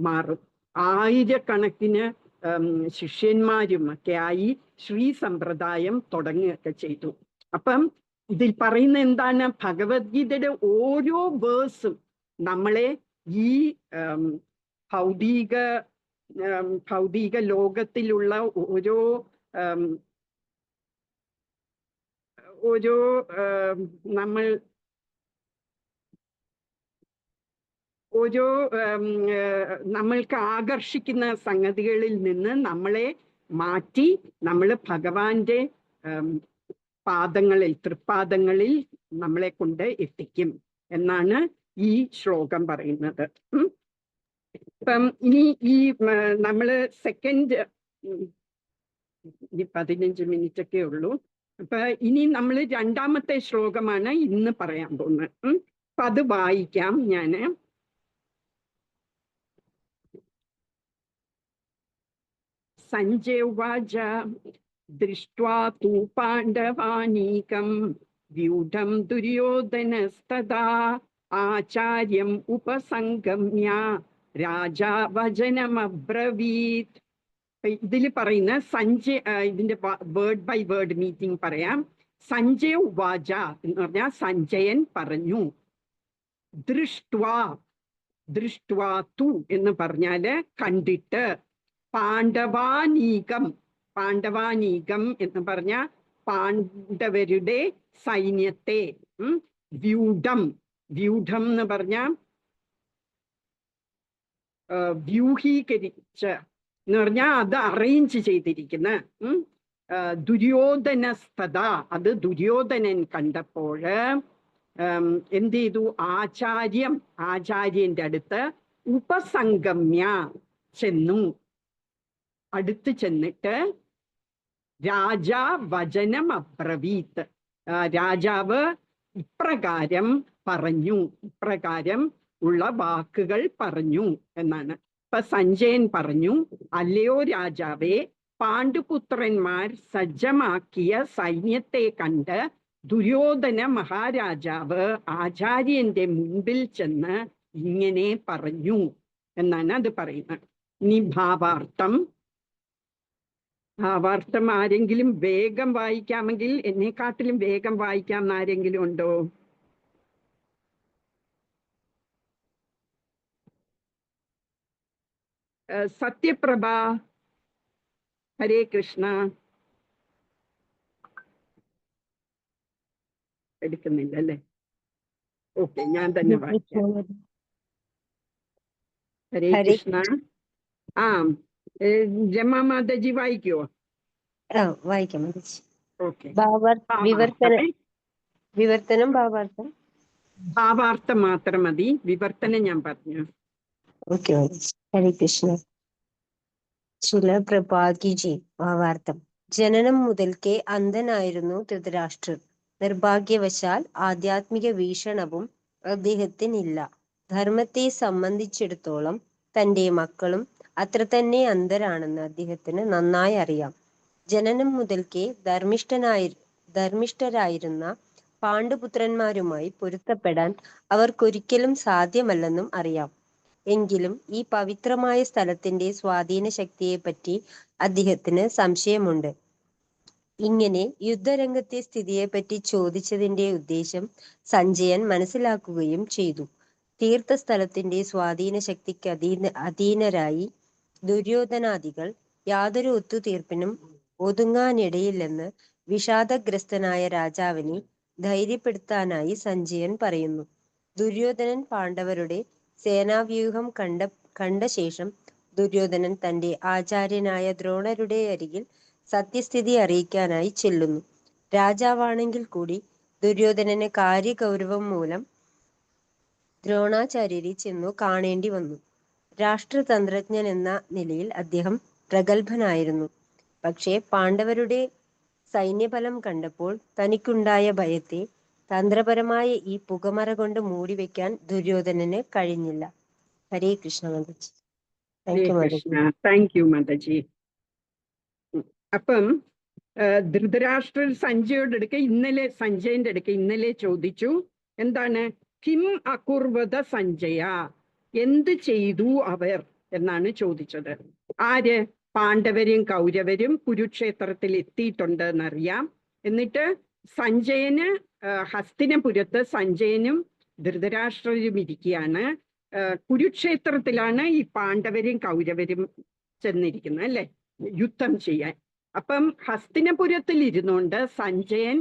മാറും. ആയിരക്കണക്കിന് ശിഷ്യന്മാരും ഒക്കെ ആയി ശ്രീ സമ്പ്രദായം തുടങ്ങുകയൊക്കെ ചെയ്തു. അപ്പം ഇതിൽ പറയുന്ന എന്താണ്? ഭഗവത്ഗീതയുടെ ഓരോ വേഴ്സും നമ്മളെ ഈ ഭൗതിക ലോകത്തിലുള്ള ഓരോ നമ്മൾ നമ്മൾക്ക് ആകർഷിക്കുന്ന സംഗതികളിൽ നിന്ന് നമ്മളെ മാറ്റി നമ്മൾ ഭഗവാന്റെ തൃപ്പാദങ്ങളിൽ നമ്മളെ കൊണ്ട് എത്തിക്കും എന്നാണ് ഈ ശ്ലോകം പറയുന്നത്. ഇപ്പം ഇനി ഈ നമ്മള് സെക്കൻഡ് 15 മിനിറ്റ് ഒക്കെ ഉള്ളൂ. അപ്പൊ ഇനി നമ്മൾ രണ്ടാമത്തെ ശ്ലോകമാണ് ഇന്ന് പറയാൻ പോകുന്നത്. അപ്പൊ അത് വായിക്കാം ഞാന്. സഞ്ജയ ഉവാച ദൃഷ്ട്വാ തൂ പാണ്ഡവാനീകം വ്യൂഢം ദുര്യോധനസ്തദാ ആചാര്യം ഉപസംഗമ്യ രാജാ വചനമബ്രവീത്. ഇതിൽ പറയുന്ന ഇതിന്റെ വേർഡ് ബൈ വേർഡ് മീറ്റിംഗ് പറയാം. സഞ്ജയ ഉവാച എന്ന് പറഞ്ഞാൽ സഞ്ജയൻ പറഞ്ഞു. ദൃഷ്ട്വാ തു എന്ന് പറഞ്ഞാല് കണ്ടിട്ട്. പാണ്ഡവാനീകം എന്ന് പറഞ്ഞ പാണ്ഡവരുടെ സൈന്യത്തെ. വ്യൂഢം എന്ന് പറഞ്ഞ വ്യൂഹീകരിച്ച എന്ന് പറഞ്ഞാൽ അത് അറേഞ്ച് ചെയ്തിരിക്കുന്ന. ദുര്യോധനസ്തത, അത് ദുര്യോധനൻ കണ്ടപ്പോൾ എന്ത് ചെയ്തു? ആചാര്യന്റെ അടുത്ത് ഉപസംഗമ്യ അടുത്ത് ചെന്നിട്ട് രാജാ വചനം അബ്രവീത്, രാജാവ് ഇപ്രകാരം ഉള്ള വാക്കുകൾ പറഞ്ഞു എന്നാണ്. ഇപ്പൊ സഞ്ജയൻ പറഞ്ഞു, അല്ലയോ രാജാവേ, പാണ്ഡുപുത്രന്മാർ സജ്ജമാക്കിയ സൈന്യത്തെ കണ്ട് ദുര്യോധന മഹാരാജാവ് ആചാര്യന്റെ മുൻപിൽ ചെന്ന് ഇങ്ങനെ പറഞ്ഞു എന്നാണ് അത് പറയുന്നത്. ഇനി ഭാവാർത്ഥം ആരെങ്കിലും വേഗം വായിക്കാമെങ്കിൽ, എന്നെക്കാട്ടിലും വേഗം വായിക്കാമെന്ന് ആരെങ്കിലും ഉണ്ടോ? സത്യപ്രഭ, ഹരേ കൃഷ്ണ. എടുക്കുന്നില്ല അല്ലേ? ഓക്കെ, ഞാൻ തന്നെ വായിക്കാം. ഹരേ കൃഷ്ണ. രമാ മാതാജി വായിക്കുവോ? വായിക്കാം. ഓക്കെ. വിവർത്തനം ഭാവാർത്ഥം മാത്രം മതി, വിവർത്തനം ഞാൻ പറഞ്ഞു. ഓക്കെ. ഹരേ കൃഷ്ണ. ചില പ്രഭാതിജി. ഭാവാർത്ഥം. ജനനം മുതൽക്കേ അന്ധനായിരുന്നു ധൃതരാഷ്ട്രർ. നിർഭാഗ്യവശാൽ ആധ്യാത്മിക വീക്ഷണവും അദ്ദേഹത്തിനില്ല. ധർമ്മത്തെ സംബന്ധിച്ചിടത്തോളം തന്റെ മക്കളും അത്ര തന്നെ അന്ധരാണെന്ന് അദ്ദേഹത്തിന് നന്നായി അറിയാം. ജനനം മുതൽക്കേ ധർമ്മിഷ്ഠരായിരുന്ന പാണ്ഡുപുത്രന്മാരുമായി പൊരുത്തപ്പെടാൻ അവർക്കൊരിക്കലും സാധ്യമല്ലെന്നും അറിയാം. എങ്കിലും ഈ പവിത്രമായ സ്ഥലത്തിന്റെ സ്വാധീന ശക്തിയെപ്പറ്റി അദ്ദേഹത്തിന് സംശയമുണ്ട്. ഇങ്ങനെ യുദ്ധരംഗത്തെ സ്ഥിതിയെപ്പറ്റി ചോദിച്ചതിന്റെ ഉദ്ദേശം സഞ്ജയൻ മനസ്സിലാക്കുകയും ചെയ്തു. തീർത്ഥസ്ഥലത്തിന്റെ സ്വാധീന ശക്തിക്ക് അധീനരായി ദുര്യോധനാദികൾ യാതൊരു ഒത്തുതീർപ്പിനും ഒതുങ്ങാനിടയില്ലെന്ന് വിഷാദഗ്രസ്തനായ രാജാവിനെ ധൈര്യപ്പെടുത്താനായി സഞ്ജയൻ പറയുന്നു. ദുര്യോധനൻ പാണ്ഡവരുടെ സേനാവ്യൂഹം കണ്ട ശേഷം ദുര്യോധനൻ തന്റെ ആചാര്യനായ ദ്രോണരുടെ അരികിൽ സത്യസ്ഥിതി അറിയിക്കാനായി ചെല്ലുന്നു. രാജാവാണെങ്കിൽ കൂടി ദുര്യോധനന് കാര്യഗൗരവം മൂലം ദ്രോണാചാര്യരെ ചെന്നു കാണേണ്ടി വന്നു. രാഷ്ട്രതന്ത്രജ്ഞൻ എന്ന നിലയിൽ അദ്ദേഹം പ്രഗത്ഭനായിരുന്നു. പക്ഷേ പാണ്ഡവരുടെ സൈന്യബലം കണ്ടപ്പോൾ തനിക്കുണ്ടായ ഭയത്തെ തന്ത്രപരമായ ഈ പുകമറ കൊണ്ട് മൂടിവെക്കാൻ ദുര്യോധനന് കഴിഞ്ഞില്ല. Hare Krishna Mataji. Hare thank you Mataji. Krishna. Thank you Mataji. അപ്പം ധൃതരാഷ്ട്രർ സഞ്ജയന്റെ അടുക്ക ഇന്നലെ ചോദിച്ചു, എന്താണ് കിം അകുർവത സഞ്ജയ, എന്ത് ചെയ്തു അവർ എന്നാണ് ചോദിച്ചത്. ആര്? പാണ്ഡവരും കൗരവരും കുരുക്ഷേത്രത്തിൽ എത്തിയിട്ടുണ്ട് എന്നറിയാം. എന്നിട്ട് സഞ്ജയന് ഹസ്തിനപുരത്ത് സഞ്ജയനും ധൃതരാഷ്ട്രരും ഇരിക്കുകയാണ്. കുരുക്ഷേത്രത്തിലാണ് ഈ പാണ്ഡവരും കൗരവരും ചെന്നിരിക്കുന്നത് അല്ലെ, യുദ്ധം ചെയ്യാൻ. അപ്പം ഹസ്തിനപുരത്തിൽ ഇരുന്നുകൊണ്ട് സഞ്ജയൻ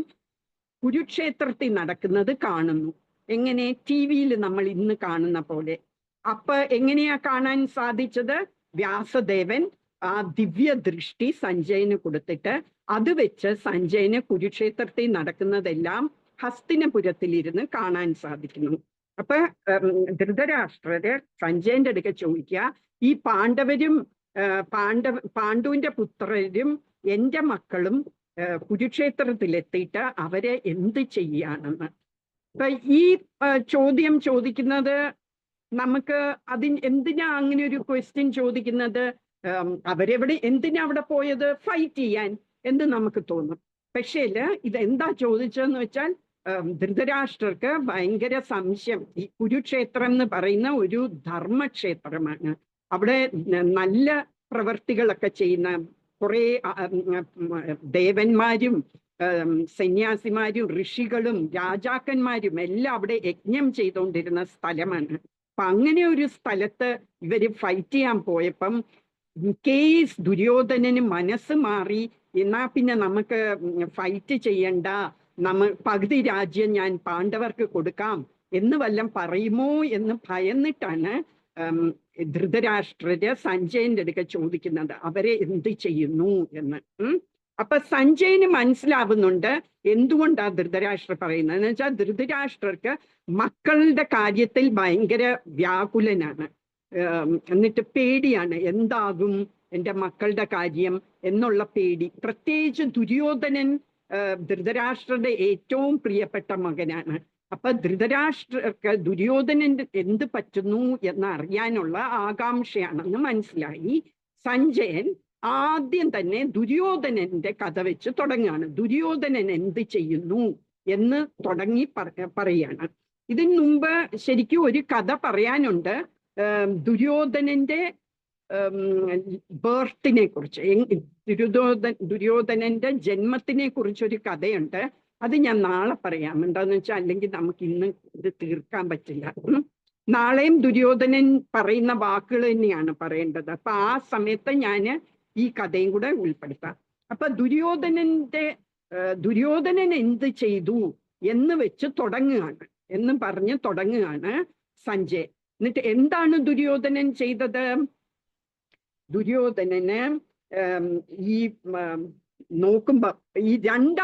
കുരുക്ഷേത്രത്തിൽ നടക്കുന്നത് കാണുന്നു. എങ്ങനെ? TV-യിൽ നമ്മൾ ഇന്ന് കാണുന്ന പോലെ. അപ്പൊ എങ്ങനെയാ കാണാൻ സാധിച്ചത്? വ്യാസദേവൻ ആ ദിവ്യ ദൃഷ്ടി സഞ്ജയന് കൊടുത്തിട്ട് അത് വെച്ച് സഞ്ജയന് കുരുക്ഷേത്രത്തിൽ നടക്കുന്നതെല്ലാം ഹസ്തിനപുരത്തിൽ ഇരുന്ന് കാണാൻ സാധിക്കുന്നു. അപ്പൊ ധൃതരാഷ്ട്രര് സഞ്ജയന്റെ അടുക്ക ചോദിക്കുക, ഈ പാണ്ഡുവിന്റെ പുത്രരും എന്റെ മക്കളും കുരുക്ഷേത്രത്തിലെത്തിയിട്ട് അവരെ എന്ത് ചെയ്യാണെന്ന്. അപ്പൊ ഈ ചോദ്യം ചോദിക്കുന്നത് നമുക്ക് എന്തിനാ അങ്ങനെ ഒരു ക്വസ്റ്റ്യൻ ചോദിക്കുന്നത്? എന്തിനാ അവിടെ പോയത്? ഫൈറ്റ് ചെയ്യാൻ എന്ന് നമുക്ക് തോന്നും. പക്ഷേ ഇതെന്താ ചോദിച്ചതെന്ന് വെച്ചാൽ ധൃതരാഷ്ട്രർക്ക് ഭയങ്കര സംശയം. ഈ കുരുക്ഷേത്രം എന്ന് പറയുന്ന ഒരു ധർമ്മക്ഷേത്രമാണ്. അവിടെ നല്ല പ്രവർത്തികളൊക്കെ ചെയ്യുന്ന കുറെ ദേവന്മാരും സന്യാസിമാരും ഋഷികളും രാജാക്കന്മാരും എല്ലാം അവിടെ യജ്ഞം ചെയ്തുകൊണ്ടിരുന്ന സ്ഥലമാണ്. അപ്പൊ അങ്ങനെ ഒരു സ്ഥലത്ത് ഇവര് ഫൈറ്റ് ചെയ്യാൻ പോയപ്പം കേസ് ദുര്യോധനന് മനസ്സ് മാറി, എന്നാ പിന്നെ നമുക്ക് ഫൈറ്റ് ചെയ്യണ്ട, പകുതി രാജ്യം ഞാൻ പാണ്ഡവർക്ക് കൊടുക്കാം എന്ന് വല്ലം പറയുമോ എന്ന് ഭയന്നിട്ടാണ് ധൃതരാഷ്ട്രര് സഞ്ജയന്റെ അടുക്ക ചോദിക്കുന്നത്, അവരെ എന്ത് ചെയ്യുന്നു എന്ന്. അപ്പൊ സഞ്ജയന് മനസ്സിലാവുന്നുണ്ട് എന്തുകൊണ്ടാ ധൃതരാഷ്ട്രർ പറയുന്നത്. എന്ന് വെച്ചാൽ ധൃതരാഷ്ട്രർക്ക് മക്കളുടെ കാര്യത്തിൽ ഭയങ്കര വ്യാകുലനാണ്. എന്നിട്ട് പേടിയാണ്, എന്താകും എൻ്റെ മക്കളുടെ കാര്യം എന്നുള്ള പേടി. പ്രത്യേകിച്ച് ദുര്യോധനൻ ധൃതരാഷ്ട്രരുടെ ഏറ്റവും പ്രിയപ്പെട്ട മകനാണ്. അപ്പൊ ധൃതരാഷ്ട്രർക്ക് ദുര്യോധനന്റെ എന്ത് പറ്റുന്നു എന്നറിയാനുള്ള ആകാംക്ഷയാണെന്ന് മനസ്സിലായി. സഞ്ജയൻ ആദ്യം തന്നെ ദുര്യോധനന്റെ കഥ വെച്ച് തുടങ്ങുകയാണ്. ദുര്യോധനൻ എന്ത് ചെയ്യുന്നു എന്ന് തുടങ്ങി പറയാണ്. ഇതിനു മുമ്പ് ശരിക്കും ഒരു കഥ പറയാനുണ്ട്. ദുര്യോധനന്റെ ബേർത്തിനെ കുറിച്ച്, ദുര്യോധനന്റെ ജന്മത്തിനെ കുറിച്ചൊരു കഥയുണ്ട്. അത് ഞാൻ നാളെ പറയാം. എന്താന്ന് വെച്ചാൽ അല്ലെങ്കിൽ നമുക്ക് ഇന്ന് ഇത് തീർക്കാൻ പറ്റില്ല. നാളെയും ദുര്യോധനൻ പറയുന്ന വാക്കുകൾ തന്നെയാണ് പറയേണ്ടത്. അപ്പൊ ആ സമയത്ത് ഞാൻ ഈ കഥയും കൂടെ ഉൾപ്പെടുത്താം. അപ്പൊ ദുര്യോധനൻ എന്ത് ചെയ്തു എന്ന് വെച്ച് പറഞ്ഞ് തുടങ്ങുകയാണ് സഞ്ജയ്. എന്നിട്ട് എന്താണ് ദുര്യോധനൻ ചെയ്തത്? ദുര്യോധനന് ഈ നോക്കുമ്പോ ഈ രണ്ട്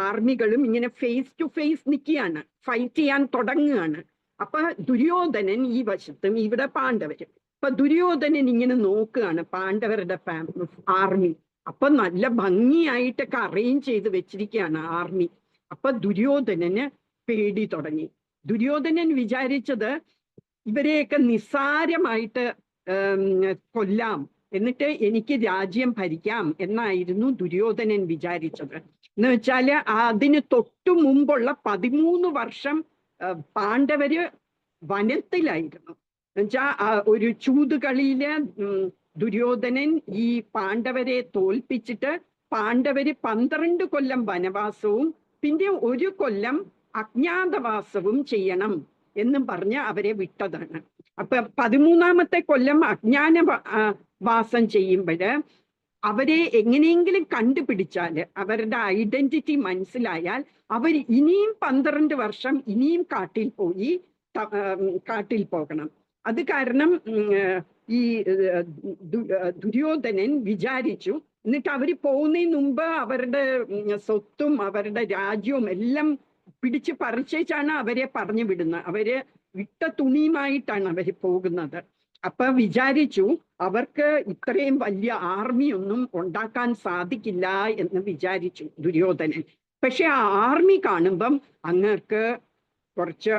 ആർമികളും ഇങ്ങനെ ഫേസ് ടു ഫേസ് നിൽക്കുകയാണ്, ഫൈറ്റ് ചെയ്യാൻ തുടങ്ങുകയാണ്. അപ്പൊ ദുര്യോധനൻ ഈ വശത്തും ഇവിടെ പാണ്ഡവരും. അപ്പൊ ദുര്യോധനൻ ഇങ്ങനെ നോക്കുകയാണ് പാണ്ഡവരുടെ ആർമി. അപ്പൊ നല്ല ഭംഗിയായിട്ടൊക്കെ അറേഞ്ച് ചെയ്ത് വെച്ചിരിക്കുകയാണ് ആർമി. അപ്പൊ ദുര്യോധനന് പേടി തുടങ്ങി. ദുര്യോധനൻ വിചാരിച്ചത് ഇവരെയൊക്കെ നിസ്സാരമായിട്ട് കൊല്ലാം, എന്നിട്ട് എനിക്ക് രാജ്യം ഭരിക്കാം എന്നായിരുന്നു ദുര്യോധനൻ വിചാരിച്ചത്. എന്ന് വെച്ചാല് അതിന് തൊട്ടു മുമ്പുള്ള 13 വർഷം പാണ്ഡവര് വനത്തിലായിരുന്നു. എന്നുവെച്ചാൽ ഒരു ചൂതുകളിയില് ദുര്യോധനൻ ഈ പാണ്ഡവരെ തോൽപ്പിച്ചിട്ട് പാണ്ഡവര് 12 കൊല്ലം വനവാസവും പിന്നെ 1 കൊല്ലം അജ്ഞാതവാസവും ചെയ്യണം എന്നും പറഞ്ഞ് അവരെ വിട്ടതാണ്. അപ്പൊ 13ാമത്തെ കൊല്ലം അജ്ഞാതവാസം ചെയ്യുമ്പോഴ് അവരെ എങ്ങനെയെങ്കിലും കണ്ടുപിടിച്ചാല്, അവരുടെ ഐഡന്റിറ്റി മനസ്സിലായാൽ അവർ ഇനിയും 12 വർഷം ഇനിയും കാട്ടിൽ പോകണം. അത് കാരണം ഈ ദുര്യോധനൻ വിചാരിച്ചു. എന്നിട്ട് അവര് പോകുന്നതിന് മുമ്പ് അവരുടെ സ്വത്തും അവരുടെ രാജ്യവും എല്ലാം പിടിച്ച് പറിച്ചാണ് അവരെ പറഞ്ഞു വിടുന്നത്. അവര് വിട്ട തുണിയുമായിട്ടാണ് അവര് പോകുന്നത്. അപ്പൊ വിചാരിച്ചു അവർക്ക് ഇത്രയും വലിയ ആർമി ഒന്നും ഉണ്ടാക്കാൻ സാധിക്കില്ല എന്ന് വിചാരിച്ചു ദുര്യോധനൻ. പക്ഷെ ആ ആർമി കാണുമ്പം അങ്ങക്ക് കുറച്ച്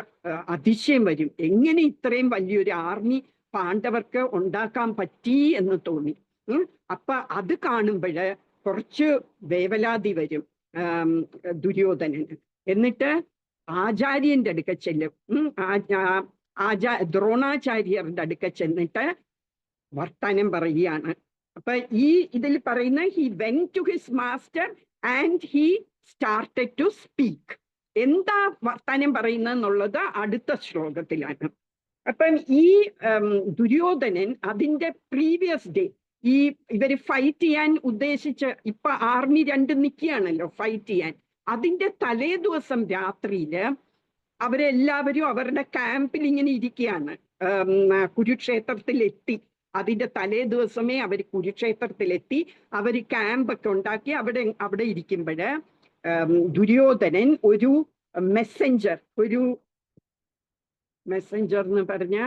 അതിശയം വരും. എങ്ങനെ ഇത്രയും വലിയൊരു ആർമി പാണ്ഡവർക്ക് ഉണ്ടാക്കാൻ പറ്റി എന്ന് തോന്നി. അപ്പൊ അത് കാണുമ്പോഴ് കുറച്ച് വേവലാതി വരും ദുര്യോധനന്. എന്നിട്ട് ആചാര്യന്റെ അടുക്ക ചെല്ലും. ദ്രോണാചാര്യരുടെ അടുക്ക ചെന്നിട്ട് വർത്തമാനം പറയുകയാണ്. അപ്പൊ ഈ ഇതിൽ പറയുന്ന he went to his master and he started to speak. എന്താ വർത്തമാനം പറയുന്നതെന്നുള്ളത് അടുത്ത ശ്ലോകത്തിലാണ്. അപ്പം ഈ ദുര്യോധനൻ അതിന്റെ പ്രീവിയസ് ഡേ ഈ ഇവര് ഫൈറ്റ് ചെയ്യാൻ ഉദ്ദേശിച്ച് ഇപ്പൊ ആർമി രണ്ട് നിൽക്കുകയാണല്ലോ ഫൈറ്റ് ചെയ്യാൻ. അതിന്റെ തലേ ദിവസം രാത്രിയില് അവരെല്ലാവരും അവരുടെ ക്യാമ്പിൽ ഇങ്ങനെ ഇരിക്കുകയാണ്. കുരുക്ഷേത്രത്തിലെത്തി. അതിന്റെ തലേ ദിവസമേ അവർ കുരുക്ഷേത്രത്തിലെത്തി. അവർ ക്യാമ്പൊക്കെ ഉണ്ടാക്കി അവിടെ ഇരിക്കുമ്പോഴ് ദുര്യോധനൻ ഒരു മെസ്സഞ്ചർ എന്ന് പറഞ്ഞ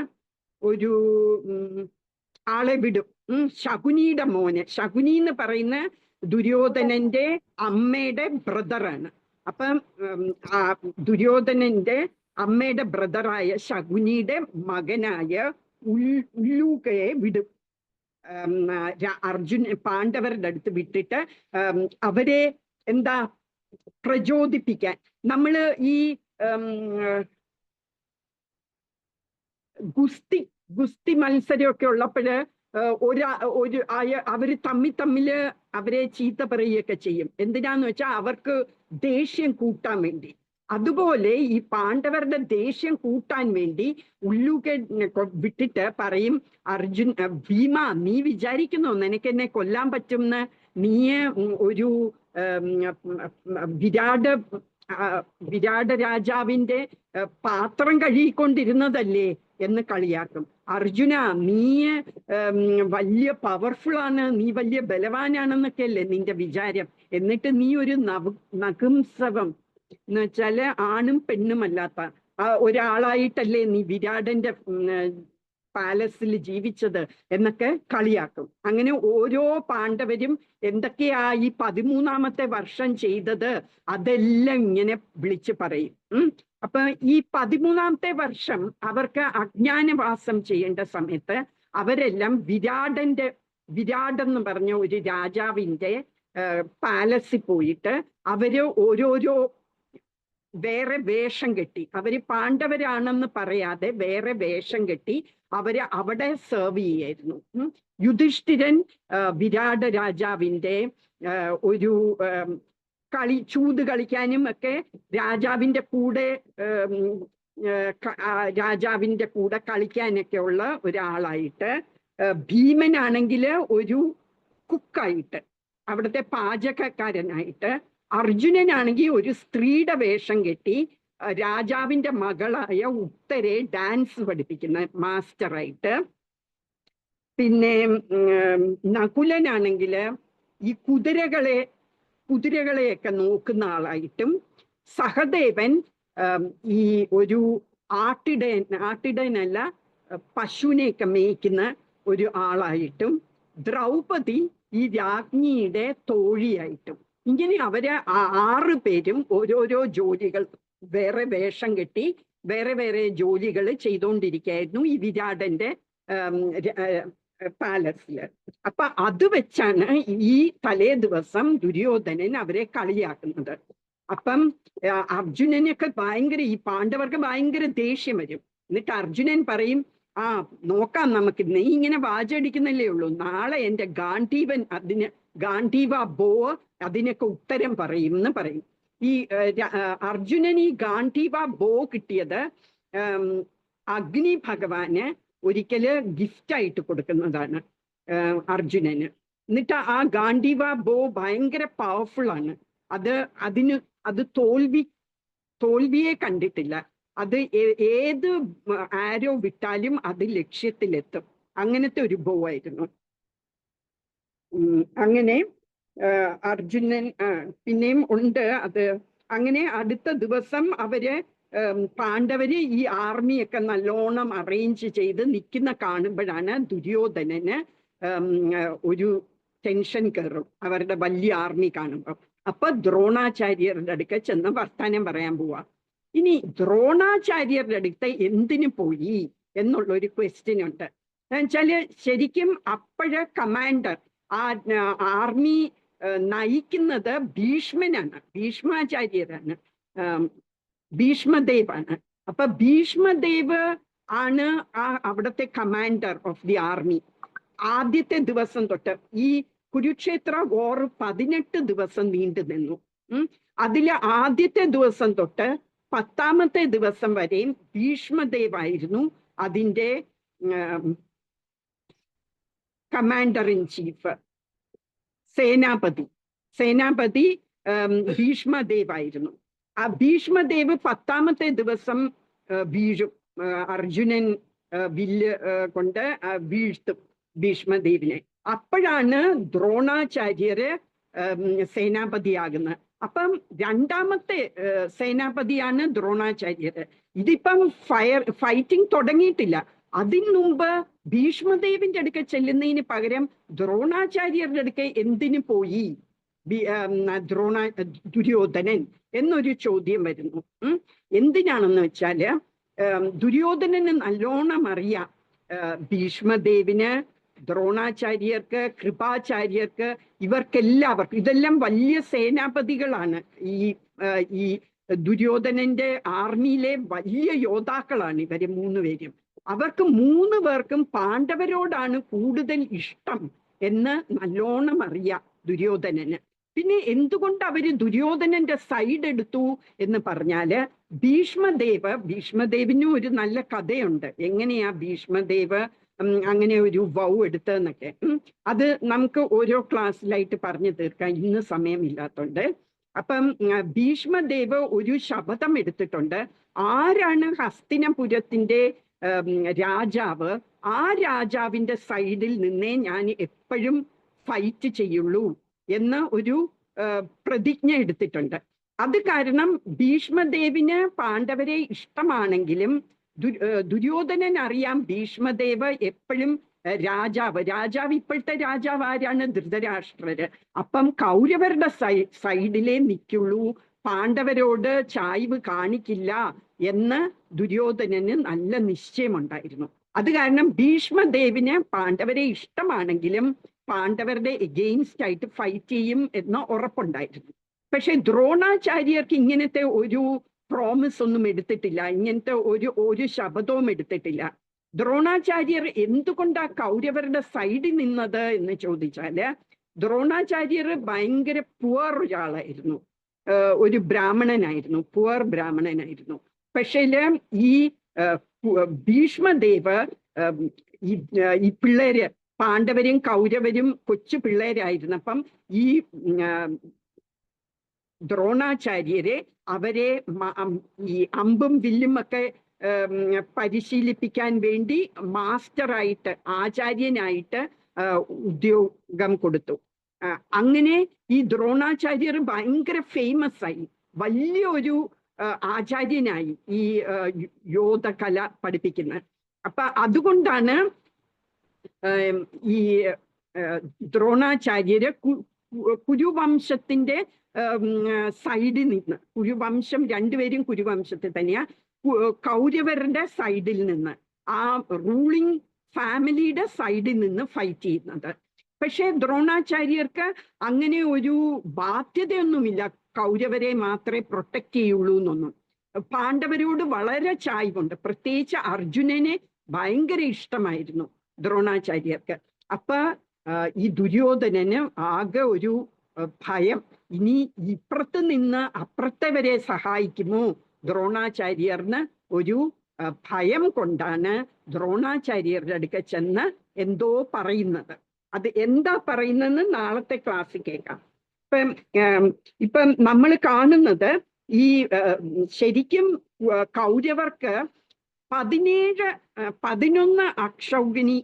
ഒരു ആളെ വിടും. ശകുനിയുടെ മോന്. ശകുനി എന്ന് പറയുന്ന ദുര്യോധനന്റെ അമ്മയുടെ ബ്രദറാണ്. അപ്പം ദുര്യോധനന്റെ അമ്മയുടെ ബ്രദറായ ശകുനിയുടെ മകനായ ഉല്ലൂകയെ വിടും. പാണ്ഡവരുടെ അടുത്ത് വിട്ടിട്ട് അവരെ എന്താ പ്രചോദിപ്പിക്കാൻ. നമ്മള് ഈ ഗുസ്തി മത്സരമൊക്കെ ഉള്ളപ്പോഴ് അവര് തമ്മില് അവരെ ചീത്ത പറയുകയൊക്കെ ചെയ്യും. എന്തിനാന്ന് വെച്ചാൽ അവർക്ക് ദേഷ്യം കൂട്ടാൻ വേണ്ടി. അതുപോലെ ഈ പാണ്ഡവരുടെ ദേഷ്യം കൂട്ടാൻ വേണ്ടി ഉല്ലൂകെ വിട്ടിട്ട് പറയും, ഭീമ നീ വിചാരിക്കുന്നോ നിനക്ക് എന്നെ കൊല്ലാൻ പറ്റുമെന്ന്? നീ ഒരു വിരാട രാജാവിന്റെ പാത്രം കഴുകിക്കൊണ്ടിരുന്നതല്ലേ എന്ന് കളിയാക്കും. അർജുന നീ വലിയ പവർഫുൾ ആണ്, നീ വലിയ ബലവാനാണെന്നൊക്കെ അല്ലേ നിന്റെ വിചാരം. എന്നിട്ട് നീ ഒരു നപുംസകം എന്ന് വെച്ചാല് ആണും പെണ്ണുമല്ലാത്ത ഒരാളായിട്ടല്ലേ നീ വിരാടന്റെ പാലസിൽ ജീവിച്ചത് എന്നൊക്കെ കളിയാക്കും. അങ്ങനെ ഓരോ പാണ്ഡവരും എന്തൊക്കെയാ ഈ 13ാമത്തെ വർഷം ചെയ്തത് അതെല്ലാം ഇങ്ങനെ വിളിച്ചു പറയും. അപ്പൊ ഈ 13ാമത്തെ വർഷം അവർക്ക് അജ്ഞാനവാസം ചെയ്യേണ്ട സമയത്ത് അവരെല്ലാം വിരാടെന്ന് പറഞ്ഞ ഒരു രാജാവിന്റെ പാലസിൽ പോയിട്ട് അവര് ഓരോരോ വേറെ വേഷം കെട്ടി, അവര് പാണ്ഡവരാണെന്ന് പറയാതെ വേറെ വേഷം കെട്ടി അവര് അവിടെ സെർവ് ചെയ്യായിരുന്നു. യുധിഷ്ഠിരൻ വിരാട രാജാവിന്റെ ഒരു ചൂത് കളിക്കാനും ഒക്കെ രാജാവിന്റെ കൂടെ കളിക്കാനൊക്കെ ഉള്ള ഒരാളായിട്ട്, ഭീമനാണെങ്കിൽ ഒരു കുക്കായിട്ട് അവിടുത്തെ പാചകക്കാരനായിട്ട്, അർജുനനാണെങ്കിൽ ഒരു സ്ത്രീയുടെ വേഷം കെട്ടി രാജാവിന്റെ മകളായ ഉത്തരെ ഡാൻസ് പഠിപ്പിക്കുന്ന മാസ്റ്ററായിട്ട്, പിന്നെ നകുലനാണെങ്കിൽ ഈ കുതിരകളെയൊക്കെ നോക്കുന്ന ആളായിട്ടും, സഹദേവൻ ഈ ഒരു ആട്ടിടയനല്ല പശുവിനെയൊക്കെ മേയ്ക്കുന്ന ഒരു ആളായിട്ടും, ദ്രൗപദി ഈ രാജ്ഞിയുടെ തോഴിയായിട്ടും, ഇങ്ങനെ അവര് 6 പേരും ഓരോരോ ജോലികൾ വേറെ വേഷം കെട്ടി വേറെ വേറെ ജോലികൾ ചെയ്തുകൊണ്ടിരിക്കുകയായിരുന്നു ഈ വിരാടന്റെ പാലസില്. അപ്പൊ അത് വെച്ചാണ് ഈ തലേ ദിവസം ദുര്യോധനൻ അവരെ കളിയാക്കുന്നത്. അപ്പം അർജുനനൊക്കെ ഈ പാണ്ഡവർക്ക് ഭയങ്കര ദേഷ്യം വരും. എന്നിട്ട് അർജുനൻ പറയും, നോക്കാം, നമുക്ക് നീ ഇങ്ങനെ വാചടിക്കുന്നല്ലേ ഉള്ളൂ, നാളെ എന്റെ ഗാന്ധീവ ബോ അതിനൊക്കെ ഉത്തരം പറയും എന്ന് പറയും. ഈ അർജുനൻ ഈ ഗാന്ധീവ ബോ കിട്ടിയത് അഗ്നി ഭഗവാന് ഒരിക്കല് ഗിഫ്റ്റായിട്ട് കൊടുക്കുന്നതാണ് അർജുനന്. എന്നിട്ട് ആ ഗാന്ധീവ ബോ ഭയങ്കര പവർഫുൾ ആണ്. അത് തോൽവിയെ കണ്ടിട്ടില്ല. അത് ഏത് ആരോ വിട്ടാലും അത് ലക്ഷ്യത്തിലെത്തും. അങ്ങനത്തെ ഒരു ബോ ആയിരുന്നു. അങ്ങനെ അർജുനൻ പിന്നെയും ഉണ്ട് അത്. അങ്ങനെ അടുത്ത ദിവസം അവര് പാണ്ഡവര് ഈ ആർമിയൊക്കെ നല്ലോണം അറേഞ്ച് ചെയ്ത് നിൽക്കുന്ന കാണുമ്പോഴാണ് ദുര്യോധനന് ഒരു ടെൻഷൻ കയറും, അവരുടെ വലിയ ആർമി കാണുമ്പോൾ. അപ്പൊ ദ്രോണാചാര്യരുടെ അടുക്ക ചെന്ന് വർത്താനം പറയാൻ പോവാ. ഇനി ദ്രോണാചാര്യരുടെ അടുത്ത് എന്തിനു പോയി എന്നുള്ളൊരു ക്വസ്റ്റ്യൻ ഉണ്ട്. എന്നുവെച്ചാല് ശരിക്കും അപ്പോഴ കമാൻഡർ ആ ആർമി നയിക്കുന്നത് ഭീഷ്മനാണ്, ഭീഷ്മാചാര്യരാണ്, ഭീഷ്മദേവാണ്. അപ്പൊ ഭീഷ്മദേവ് ആണ് അവിടുത്തെ കമാൻഡർ ഓഫ് ദി ആർമി. ആദ്യത്തെ ദിവസം തൊട്ട് ഈ കുരുക്ഷേത്ര വാർ 18 ദിവസം നീണ്ടു നിന്നു. അതില് ആദ്യത്തെ ദിവസം തൊട്ട് 10ാമത്തെ ദിവസം വരെയും ഭീഷ്മദേവായിരുന്നു അതിൻ്റെ കമാൻഡർ ഇൻ ചീഫ്, സേനാപതി ഭീഷ്മദേവായിരുന്നു. ആ ഭീഷ്മദേവ് 10ാമത്തെ ദിവസം വീഴും, അർജുനൻ വില്ല് കൊണ്ട് വീഴ്ത്തും ഭീഷ്മദേവിനെ. അപ്പോഴാണ് ദ്രോണാചാര്യര് സേനാപതിയാകുന്നത്. അപ്പം 2ാമത്തെ സേനാപതിയാണ് ദ്രോണാചാര്യര്. ഇതിപ്പം ഫൈറ്റിംഗ് തുടങ്ങിയിട്ടില്ല. അതിനു മുമ്പ് ഭീഷ്മദേവിന്റെ അടുക്ക ചെല്ലുന്നതിന് പകരം ദ്രോണാചാര്യരുടെ അടുക്ക എന്തിനു പോയി ദുര്യോധനൻ എന്നൊരു ചോദ്യം വരുന്നു. എന്തിനാണെന്ന് വെച്ചാല് ദുര്യോധനന് നല്ലോണം അറിയാം ഭീഷ്മദേവിന്, ദ്രോണാചാര്യർക്ക്, കൃപാചാര്യർക്ക്, ഇവർക്കെല്ലാവർക്കും, ഇതെല്ലാം വലിയ സേനാപതികളാണ്. ഈ ദുര്യോധനന്റെ ആർമിയിലെ വലിയ യോദ്ധാക്കളാണ് ഇവര് 3 പേരും. അവർക്ക് 3 പേർക്കും പാണ്ഡവരോടാണ് കൂടുതൽ ഇഷ്ടം എന്ന് നല്ലോണം അറിയാം ദുര്യോധനന്. പിന്നെ എന്തുകൊണ്ട് അവര് ദുര്യോധനന്റെ സൈഡ് എടുത്തു എന്ന് പറഞ്ഞാല് ഭീഷ്മദേവിനും ഒരു നല്ല കഥയുണ്ട്. എങ്ങനെയാ ഭീഷ്മദേവ് അങ്ങനെ ഒരു വൗ എടുത്തതെന്നൊക്കെ. അത് നമുക്ക് ഓരോ ക്ലാസ്സിലായിട്ട് പറഞ്ഞു തീർക്കാം, ഇന്ന് സമയമില്ലാത്തോണ്ട്. അപ്പം ഭീഷ്മദേവ് ഒരു ശപഥം എടുത്തിട്ടുണ്ട്. ആരാണ് ഹസ്തിനപുരത്തിന്റെ രാജാവ്, ആ രാജാവിന്റെ സൈഡിൽ നിന്നേ ഞാൻ എപ്പോഴും ഫൈറ്റ് ചെയ്യുള്ളൂ എന്ന് ഒരു പ്രതിജ്ഞ എടുത്തിട്ടുണ്ട്. അത് കാരണം ഭീഷ്മദേവിന് പാണ്ഡവരെ ഇഷ്ടമാണെങ്കിലും ദുര്യോധനൻ അറിയാം ഭീഷ്മദേവ് എപ്പോഴും രാജാവ് ഇപ്പോഴത്തെ രാജാവ് ആരാണ്? ധൃതരാഷ്ട്രര്. അപ്പം കൗരവരുടെ സൈഡിലേ നിൽക്കുള്ളൂ, പാണ്ഡവരോട് ചായ്വ് കാണിക്കില്ല എന്ന് ദുര്യോധനന് നല്ല നിശ്ചയമുണ്ടായിരുന്നു. അത് കാരണം ഭീഷ്മദേവിന് പാണ്ഡവരെ ഇഷ്ടമാണെങ്കിലും പാണ്ഡവരുടെ എഗെയിൻസ്റ്റ് ആയിട്ട് ഫൈറ്റ് ചെയ്യും എന്ന് ഉറപ്പുണ്ടായിരുന്നു. പക്ഷെ ദ്രോണാചാര്യർക്ക് ഇങ്ങനത്തെ ഒരു പ്രോമിസ് ഒന്നും എടുത്തിട്ടില്ല, ഇങ്ങനത്തെ ഒരു ശപഥവും എടുത്തിട്ടില്ല. ദ്രോണാചാര്യർ എന്തുകൊണ്ടാ കൗരവരുടെ സൈഡിൽ നിന്നത് എന്ന് ചോദിച്ചാല്, ദ്രോണാചാര്യർ ഭയങ്കര പുവർ ഒരാളായിരുന്നു, ഒരു ബ്രാഹ്മണനായിരുന്നു, പുവർ ബ്രാഹ്മണനായിരുന്നു. പക്ഷേ ഈ ഭീഷ്മദേവ് ഈ പിള്ളേര്, പാണ്ഡവരും കൗരവരും കൊച്ചു പിള്ളേരായിരുന്നപ്പം ഈ ദ്രോണാചാര്യരെ അവരെ ഈ അമ്പും വില്ലും ഒക്കെ പരിശീലിപ്പിക്കാൻ വേണ്ടി മാസ്റ്ററായിട്ട്, ആചാര്യനായിട്ട് ഉദ്യോഗം കൊടുത്തു. അങ്ങനെ ഈ ദ്രോണാചാര്യർ ഭയങ്കര ഫേമസ് ആയി, വലിയൊരു ആചാര്യനായി ഈ യോധകല പഠിപ്പിക്കുന്നത്. അപ്പൊ അതുകൊണ്ടാണ് ഈ ദ്രോണാചാര്യര് കുരുവംശത്തിന്റെ സൈഡിൽ നിന്ന്, കുരുവംശം രണ്ടുപേരും കുരുവംശത്തിൽ തന്നെയാ, കൗരവരുടെ സൈഡിൽ നിന്ന്, ആ റൂളിംഗ് ഫാമിലിയുടെ സൈഡിൽ നിന്ന് ഫൈറ്റ് ചെയ്യുന്നത്. പക്ഷെ ദ്രോണാചാര്യർക്ക് അങ്ങനെ ഒരു ബാധ്യതയൊന്നുമില്ല, കൗരവരെ മാത്രമേ പ്രൊട്ടക്ട് ചെയ്യുള്ളൂ എന്നൊന്നും. പാണ്ഡവരോട് വളരെ ചായ്വുണ്ട്, പ്രത്യേകിച്ച് അർജുനനെ ഭയങ്കര ഇഷ്ടമായിരുന്നു ദ്രോണാചാര്യർക്ക്. അപ്പൊ ഈ ദുര്യോധനന് ആകെ ഒരു ഭയം, ഇനി ഇപ്പുറത്ത് നിന്ന് അപ്പുറത്തവരെ സഹായിക്കുമോ ദ്രോണാചാര്യർന്ന് ഒരു ഭയം കൊണ്ടാണ് ദ്രോണാചാര്യരുടെ അടുക്ക ചെന്ന് എന്തോ പറയുന്നത്. അത് എന്താ പറയുന്നതെന്ന് നാളത്തെ ക്ലാസ്സിൽ കേൾക്കാം. ഇപ്പം നമ്മൾ കാണുന്നത് ഈ ശരിക്കും കൗരവർക്ക് 11 അക്ഷൗഹിണി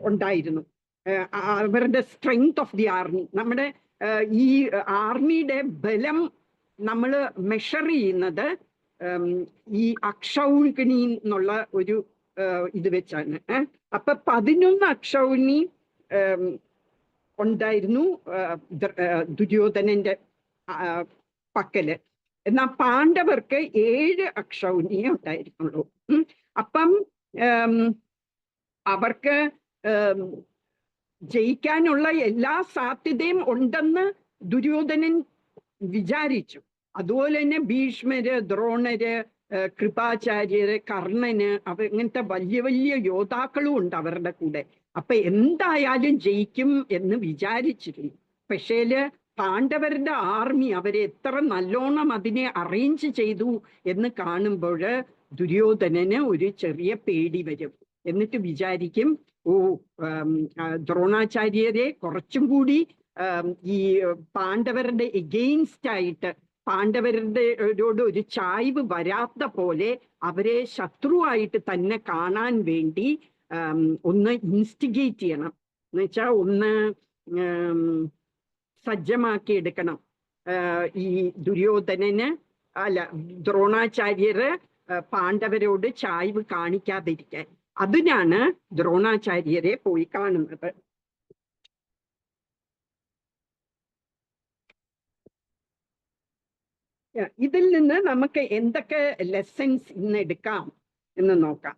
ഉണ്ടായിരുന്നു. അവരുടെ സ്ട്രെങ്ത് ഓഫ് ദി ആർമി, നമ്മുടെ ഈ ആർമിയുടെ ബലം നമ്മൾ മെഷർ ചെയ്യുന്നത് ഈ അക്ഷൗഹിണി എന്നുള്ള ഒരു ഇത് വെച്ചാണ്. അപ്പൊ 11 അക്ഷൗഹിണി ഉണ്ടായിരുന്നു ദുര്യോധനന്റെ പക്കല്. എന്നാൽ പാണ്ഡവർക്ക് 7 അക്ഷൗഹിണിയേ ഉണ്ടായിരുന്നുള്ളൂ. അപ്പം അവർക്ക് ജയിക്കാനുള്ള എല്ലാ സാധ്യതയും ഉണ്ടെന്ന് ദുര്യോധനൻ വിചാരിച്ചു. അതുപോലെ തന്നെ ഭീഷ്മര്, ദ്രോണര്, കൃപാചാര്യര്, കർണന്, ഇങ്ങനത്തെ വലിയ വലിയ യോദ്ധാക്കളും ഉണ്ട് അവരുടെ കൂടെ. അപ്പൊ എന്തായാലും ജയിക്കും എന്ന് വിചാരിച്ചിരുന്നു. പക്ഷേല് പാണ്ഡവരുടെ ആർമി അവരെ എത്ര നല്ലോണം അതിനെ അറേഞ്ച് ചെയ്തു എന്ന് കാണുമ്പോൾ ദുര്യോധനന് ഒരു ചെറിയ പേടി വരും. എന്നിട്ട് വിചാരിക്കും, ദ്രോണാചാര്യരെ കുറച്ചും കൂടി ഈ പാണ്ഡവരുടെ എഗെയിൻസ്റ്റ് ആയിട്ട്, പാണ്ഡവരോട് ഒരു ചായ്വ് വരാത്ത പോലെ അവരെ ശത്രുവായിട്ട് തന്നെ കാണാൻ വേണ്ടി ഒന്ന് ഇൻസ്റ്റിഗേറ്റ് ചെയ്യണം. എന്നുവെച്ചാൽ ഒന്ന് സജ്ജമാക്കി എടുക്കണം. ഈ ദുര്യോധനന് ദ്രോണാചാര്യര് പാണ്ഡവരോട് ചായ്വ് കാണിക്കാതിരിക്കാൻ. അതിനാണ് ദ്രോണാചാര്യരെ പോയി കാണുന്നത്. ഇതിൽ നിന്ന് നമുക്ക് എന്തൊക്കെ ലെസൺസ് ഇന്ന് എടുക്കാം എന്ന് നോക്കാം.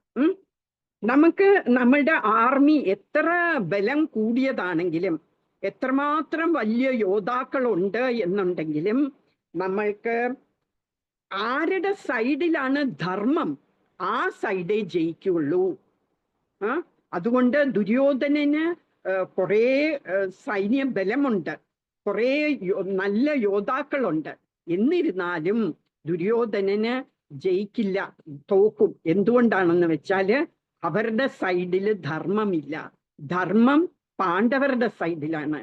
നമുക്ക് നമ്മളുടെ ആർമി എത്ര ബലം കൂടിയതാണെങ്കിലും, എത്രമാത്രം വലിയ യോദ്ധാക്കളുണ്ട് എന്നുണ്ടെങ്കിലും, നമ്മൾക്ക് ആരുടെ സൈഡിലാണ് ധർമ്മം ആ സൈഡേ ജയിക്കുള്ളൂ. അതുകൊണ്ട് ദുര്യോധനന് കുറേ സൈന്യ ബലമുണ്ട്, കുറേ നല്ല യോദ്ധാക്കളുണ്ട്. എന്നിരുന്നാലും ദുര്യോധനന് ജയിക്കില്ല, തോക്കും. എന്തുകൊണ്ടാണെന്ന് വെച്ചാല് അവരുടെ സൈഡില് ധർമ്മമില്ല. ധർമ്മം പാണ്ഡവരുടെ സൈഡിലാണ്.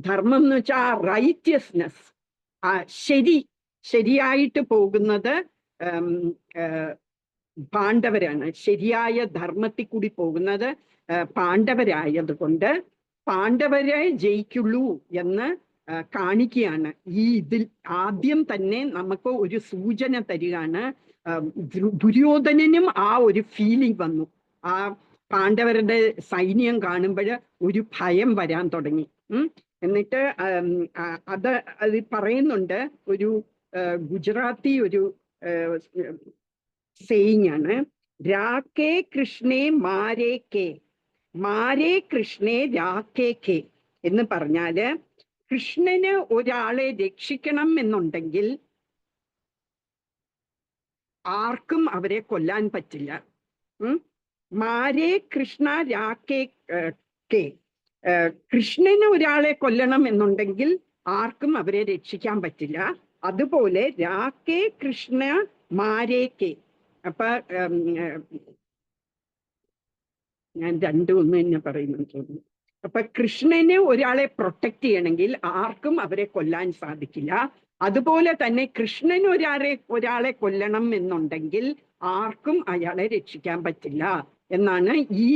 ധർമ്മം എന്ന് വെച്ചാൽ റൈറ്റിയസ്നെസ്, ശരിയായിട്ട് പോകുന്നത് പാണ്ഡവരാണ്. ശരിയായ ധർമ്മത്തിൽ കൂടി പോകുന്നത് പാണ്ഡവരായത് കൊണ്ട് പാണ്ഡവരെ ജയിക്കുള്ളൂ എന്ന് കാണിക്കുകയാണ്. ഇതിൽ ആദ്യം തന്നെ നമുക്ക് ഒരു സൂചന തരികയാണ്. ദുര്യോധനനും ആ ഒരു ഫീലിംഗ് വന്നു. ആ പാണ്ഡവരുടെ സൈന്യം കാണുമ്പോൾ ഒരു ഭയം വരാൻ തുടങ്ങി. എന്നിട്ട് അത് പറയുന്നുണ്ട്. ഒരു ഗുജറാത്തി ഒരു സെയിങ് ആണ്, രാക്കേ കൃഷ്ണേ മാരേ കെ, മാരേ കൃഷ്ണേ രാക്കേ കെ എന്ന് പറഞ്ഞാല് കൃഷ്ണന് ഒരാളെ രക്ഷിക്കണം എന്നുണ്ടെങ്കിൽ ആർക്കും അവരെ കൊല്ലാൻ പറ്റില്ല. മാരേ കൃഷ്ണ രാക്കേ കെ, കൃഷ്ണന് ഒരാളെ കൊല്ലണം എന്നുണ്ടെങ്കിൽ ആർക്കും അവരെ രക്ഷിക്കാൻ പറ്റില്ല. അതുപോലെ രാക്കേ കൃഷ്ണ മാരേ കെ. അപ്പൊ ഞാൻ രണ്ടും ഒന്ന് തന്നെ പറയുമെന്ന് തോന്നുന്നു. അപ്പൊ കൃഷ്ണന് ഒരാളെ പ്രൊട്ടക്ട് ചെയ്യണമെങ്കിൽ ആർക്കും അവരെ കൊല്ലാൻ സാധിക്കില്ല. അതുപോലെ തന്നെ കൃഷ്ണൻ ഒരാളെ കൊല്ലണം എന്നുണ്ടെങ്കിൽ ആർക്കും അയാളെ രക്ഷിക്കാൻ പറ്റില്ല എന്നാണ് ഈ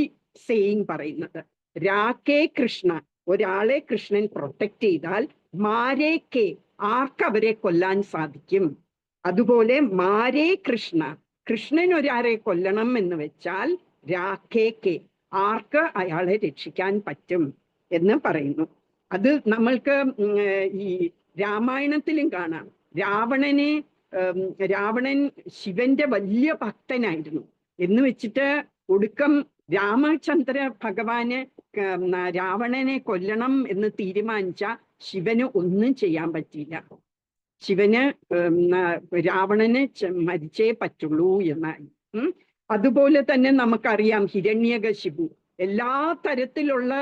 സെയിങ് പറയുന്നത്. രാക്കേ കൃഷ്ണ, ഒരാളെ കൃഷ്ണൻ പ്രൊട്ടക്ട് ചെയ്താൽ മാരേ കെ, ആർക്കവരെ കൊല്ലാൻ സാധിക്കും. അതുപോലെ മാരേ കൃഷ്ണ, കൃഷ്ണൻ ഒരാളെ കൊല്ലണം എന്ന് വെച്ചാൽ രാക്കേ കെ, ആർക്ക് അയാളെ രക്ഷിക്കാൻ പറ്റും എന്ന് പറയുന്നു. അത് നമ്മൾക്ക് ഈ രാമായണത്തിലും കാണാം. രാവണൻ ശിവന്റെ വലിയ ഭക്തനായിരുന്നു എന്ന് വെച്ചിട്ട് ഒടുക്കം രാമചന്ദ്ര ഭഗവാന് രാവണനെ കൊല്ലണം എന്ന് തീരുമാനിച്ച ശിവന് ഒന്നും ചെയ്യാൻ പറ്റിയില്ല. ശിവന് രാവണന് മരിച്ചേ പറ്റുള്ളൂ എന്നായി. അതുപോലെ തന്നെ നമുക്കറിയാം ഹിരണ്യകശിപു എല്ലാ തരത്തിലുള്ള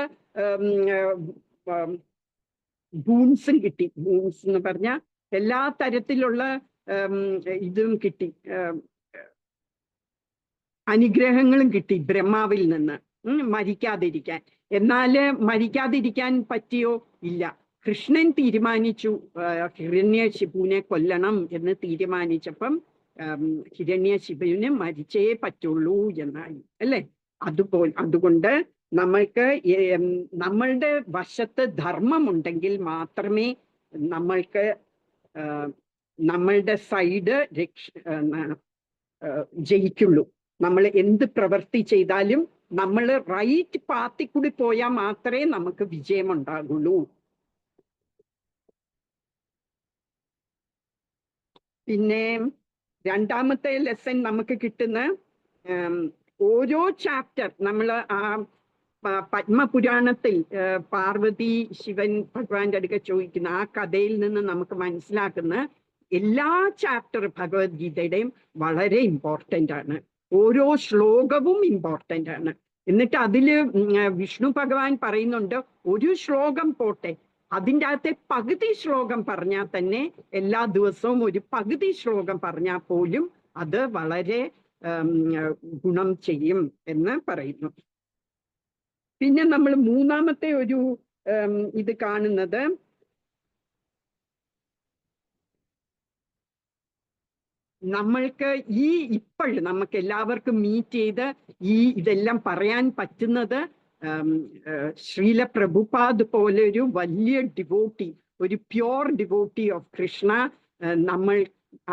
ബൂൺസും കിട്ടി. ബൂൺസ് എന്ന് പറഞ്ഞാൽ എല്ലാ തരത്തിലുള്ള ഇതും കിട്ടി, അനുഗ്രഹങ്ങളും കിട്ടി ബ്രഹ്മാവിൽ നിന്ന് മരിക്കാതിരിക്കാൻ. എന്നാല് മരിക്കാതിരിക്കാൻ പറ്റിയോ? ഇല്ല. കൃഷ്ണൻ തീരുമാനിച്ചു ഹിരണ്യശിപുവിനെ കൊല്ലണം എന്ന് തീരുമാനിച്ചപ്പം ഹിരണ്യശിപുവിന് മരിച്ചേ പറ്റുള്ളൂ എന്നായി, അല്ലേ? അതുകൊണ്ട് നമ്മളുടെ വശത്ത് ധർമ്മമുണ്ടെങ്കിൽ മാത്രമേ നമ്മൾക്ക് നമ്മളുടെ സൈഡ് ജയിക്കുള്ളൂ. നമ്മൾ എന്ത് പ്രവൃത്തി ചെയ്താലും നമ്മൾ റൈറ്റ് പാത്തിൽ കൂടി പോയാൽ മാത്രമേ നമുക്ക് വിജയം ഉണ്ടാകുള്ളൂ. പിന്നെ രണ്ടാമത്തെ ലെസൺ നമുക്ക് കിട്ടുന്ന ഓരോ ചാപ്റ്റർ നമ്മൾ ആ പത്മപുരാണത്തിൽ പാർവതി ശിവൻ ഭഗവാന്റെ അടുക്ക ചോദിക്കുന്ന ആ കഥയിൽ നിന്ന് നമുക്ക് മനസ്സിലാക്കുന്ന എല്ലാ ചാപ്റ്റർ ഭഗവത്ഗീതയുടെയും വളരെ ഇമ്പോർട്ടൻ്റ് ആണ്. ഓരോ ശ്ലോകവും ഇമ്പോർട്ടൻ്റ് ആണ്. എന്നിട്ട് അതില് വിഷ്ണു ഭഗവാൻ പറയുന്നുണ്ട്, ഒരു ശ്ലോകം പോട്ടെ, അതിൻ്റെ അകത്തെ പകുതി ശ്ലോകം പറഞ്ഞാൽ തന്നെ, എല്ലാ ദിവസവും ഒരു പകുതി ശ്ലോകം പറഞ്ഞാൽ പോലും അത് വളരെ ഗുണം ചെയ്യും എന്ന് പറയുന്നു. പിന്നെ നമ്മൾ മൂന്നാമത്തെ ഒരു ഇത് കാണുന്നത് നമ്മൾക്ക് ഇപ്പോഴും നമുക്ക് എല്ലാവർക്കും മീറ്റ് ചെയ്ത് ഇതെല്ലാം പറയാൻ പറ്റുന്നത് ശ്രീല പ്രഭുപാദ് പോലെ ഒരു വലിയ ഡിവോട്ടി, ഒരു പ്യോർ ഡിവോട്ടി ഓഫ് കൃഷ്ണ നമ്മൾ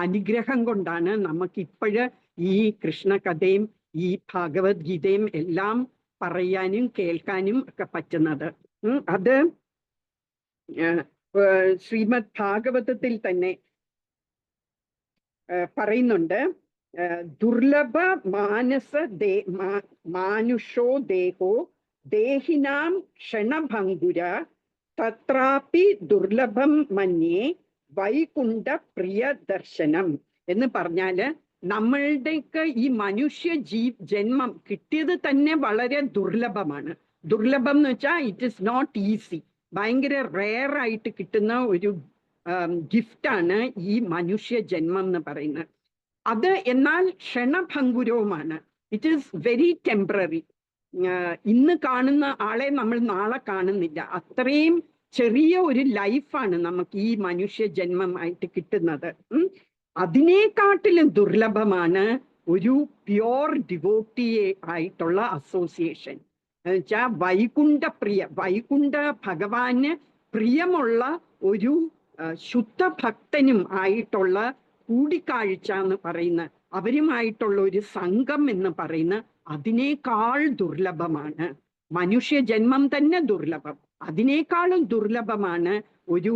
അനുഗ്രഹം കൊണ്ടാണ് നമുക്ക് ഇപ്പോഴ് ഈ കൃഷ്ണ കഥയും ഈ ഭഗവത്ഗീതയും എല്ലാം പറയാനും കേൾക്കാനും ഒക്കെ പറ്റുന്നത്. അത് ശ്രീമദ് ഭാഗവതത്തിൽ തന്നെ പറയുന്നുണ്ട്, ദുർലഭ മാനുഷോ ദേഹോ ദേഹിനാം ക്ഷണഭംഗുര തത്രാപി ദുർലഭം മന്യേ വൈകുണ്ഠ പ്രിയ ദർശനം എന്ന് പറഞ്ഞാല് നമ്മളുടെയൊക്കെ ഈ മനുഷ്യ ജന്മം കിട്ടിയത് തന്നെ വളരെ ദുർലഭമാണ്. ദുർലഭം എന്ന് വെച്ചാൽ ഇറ്റ് ഇസ് നോട്ട് ഈസി, ഭയങ്കര റെയർ ആയിട്ട് കിട്ടുന്ന ഒരു ഗിഫ്റ്റാണ് ഈ മനുഷ്യ ജന്മം എന്ന് പറയുന്നത്. അത് എന്നാൽ ക്ഷണഭംഗുരവുമാണ്. It is very temporary. ഇന്ന് കാണുന്ന ആളെ നമ്മൾ നാളെ കാണുന്നില്ല. അത്രയും ചെറിയ ഒരു ലൈഫാണ് നമുക്ക് ഈ മനുഷ്യ ജന്മമായിട്ട് കിട്ടുന്നത്. അതിനേക്കാട്ടിലും ദുർലഭമാണ് ഒരു പ്യോർ ഡിവോട്ടിയെ ആയിട്ടുള്ള അസോസിയേഷൻ. എന്നുവെച്ചാൽ വൈകുണ്ഠ ഭഗവാന് പ്രിയമുള്ള ഒരു ശുദ്ധ ഭക്തനും ആയിട്ടുള്ള കൂടിക്കാഴ്ച എന്ന് പറയുന്ന, അവരുമായിട്ടുള്ള ഒരു സംഘം എന്ന് പറയുന്ന അതിനേക്കാൾ ദുർലഭമാണ്. മനുഷ്യ ജന്മം തന്നെ ദുർലഭം, അതിനേക്കാളും ദുർലഭമാണ് ഒരു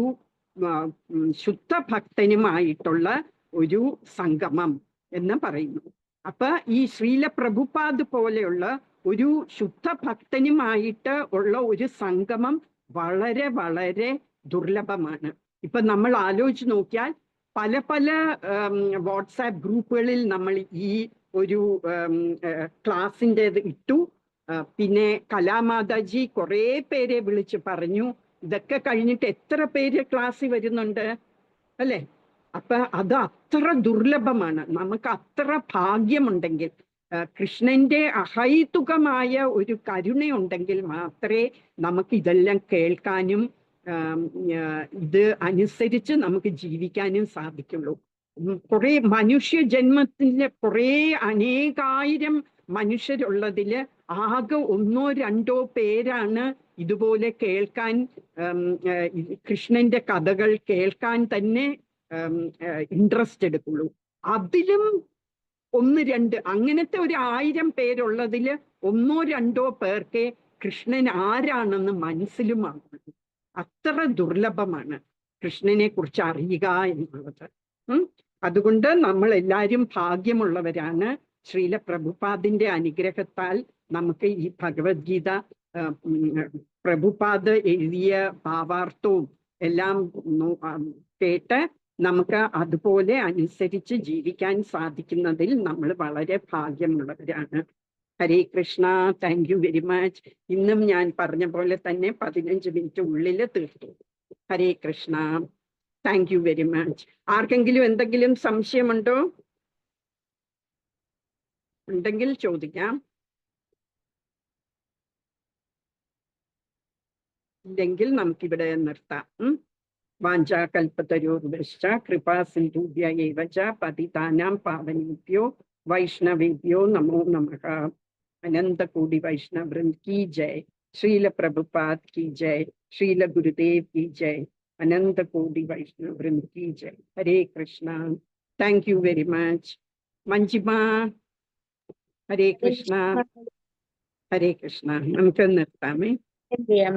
ശുദ്ധ ഭക്തനുമായിട്ടുള്ള ഒരു സംഗമം എന്ന് പറയുന്നു. അപ്പൊ ഈ ശ്രീല പ്രഭുപാദ് പോലെയുള്ള ഒരു ശുദ്ധ ഭക്തനുമായിട്ട് ഉള്ള ഒരു സംഗമം വളരെ വളരെ ദുർലഭമാണ്. ഇപ്പൊ നമ്മൾ ആലോചിച്ച് നോക്കിയാൽ പല പല വാട്സാപ്പ് ഗ്രൂപ്പുകളിൽ നമ്മൾ ഈ ഒരു ക്ലാസിൻ്റെത് ഇട്ടു. പിന്നെ കലാമാതാജി കുറേ പേരെ വിളിച്ച് പറഞ്ഞു. ഇതൊക്കെ കഴിഞ്ഞിട്ട് എത്ര പേര് ക്ലാസ്സിൽ വരുന്നുണ്ട് അല്ലേ? അപ്പൊ അത് അത്ര ദുർലഭമാണ്. നമുക്ക് അത്ര ഭാഗ്യമുണ്ടെങ്കിൽ, കൃഷ്ണന്റെ അഹൈതുകമായ ഒരു കരുണയുണ്ടെങ്കിൽ മാത്രമേ നമുക്ക് ഇതെല്ലാം കേൾക്കാനും ഇത് അനുസരിച്ച് നമുക്ക് ജീവിക്കാനും സാധിക്കുള്ളൂ. കുറെ മനുഷ്യ ജന്മത്തിലെ കുറെ അനേകായിരം മനുഷ്യരുള്ളതില് ആകെ 1-2 പേരാണ് ഇതുപോലെ കേൾക്കാൻ, കൃഷ്ണന്റെ കഥകൾ കേൾക്കാൻ തന്നെ ഇൻട്രസ്റ്റ് എടുക്കുള്ളൂ. അതിലും 1-2 അങ്ങനത്തെ ഒരു 1000 പേരുള്ളതില് 1-2 പേർക്ക് കൃഷ്ണൻ ആരാണെന്ന് മനസ്സിലുമാകുള്ളൂ. അത്ര ദുർലഭമാണ് കൃഷ്ണനെ കുറിച്ച് അറിയുക എന്നുള്ളത്. അതുകൊണ്ട് നമ്മൾ എല്ലാവരും ഭാഗ്യമുള്ളവരാണ്. ശ്രീല പ്രഭുപാദിന്റെ അനുഗ്രഹത്താൽ നമുക്ക് ഈ ഭഗവത്ഗീത പ്രഭുപാദ് എഴുതിയ ഭാവാർത്ഥവും എല്ലാം കേട്ട് നമുക്ക് അതുപോലെ അനുസരിച്ച് ജീവിക്കാൻ സാധിക്കുന്നതിൽ നമ്മൾ വളരെ ഭാഗ്യമുള്ളവരാണ്. Hare Krishna. Thank you very much. ഇന്നും ഞാൻ പറഞ്ഞ പോലെ തന്നെ 15 മിനിറ്റ് ഉള്ളിൽ തീർത്തു. Hare Krishna. Thank you very much. ആർക്കെങ്കിലും എന്തെങ്കിലും സംശയമുണ്ടോ? ഉണ്ടെങ്കിൽ ചോദിക്കാം, ഇല്ലെങ്കിൽ നമുക്കിവിടെ നിർത്താം. വാഞ്ചാകൽപതരോർവശ്ച കൃപാ സിന്ധുഭ്യ ഏവ ച പതിതാനാം പാവനേഭ്യോ വൈഷ്ണവേഭ്യോ നമോ നമഃ. अनंतकोटि वैष्णव वृंद की जय. श्रील प्रभुपाद की जय. श्रील गुरुदेव की जय. अनंत कोटि वैष्णव वृंद की जय। Hare Krishna. Thank you very much. Manjima, Hare Krishna, Hare Krishna. നമുക്ക് നിർത്താമേ. എന്ത് ചെയ്യാൻ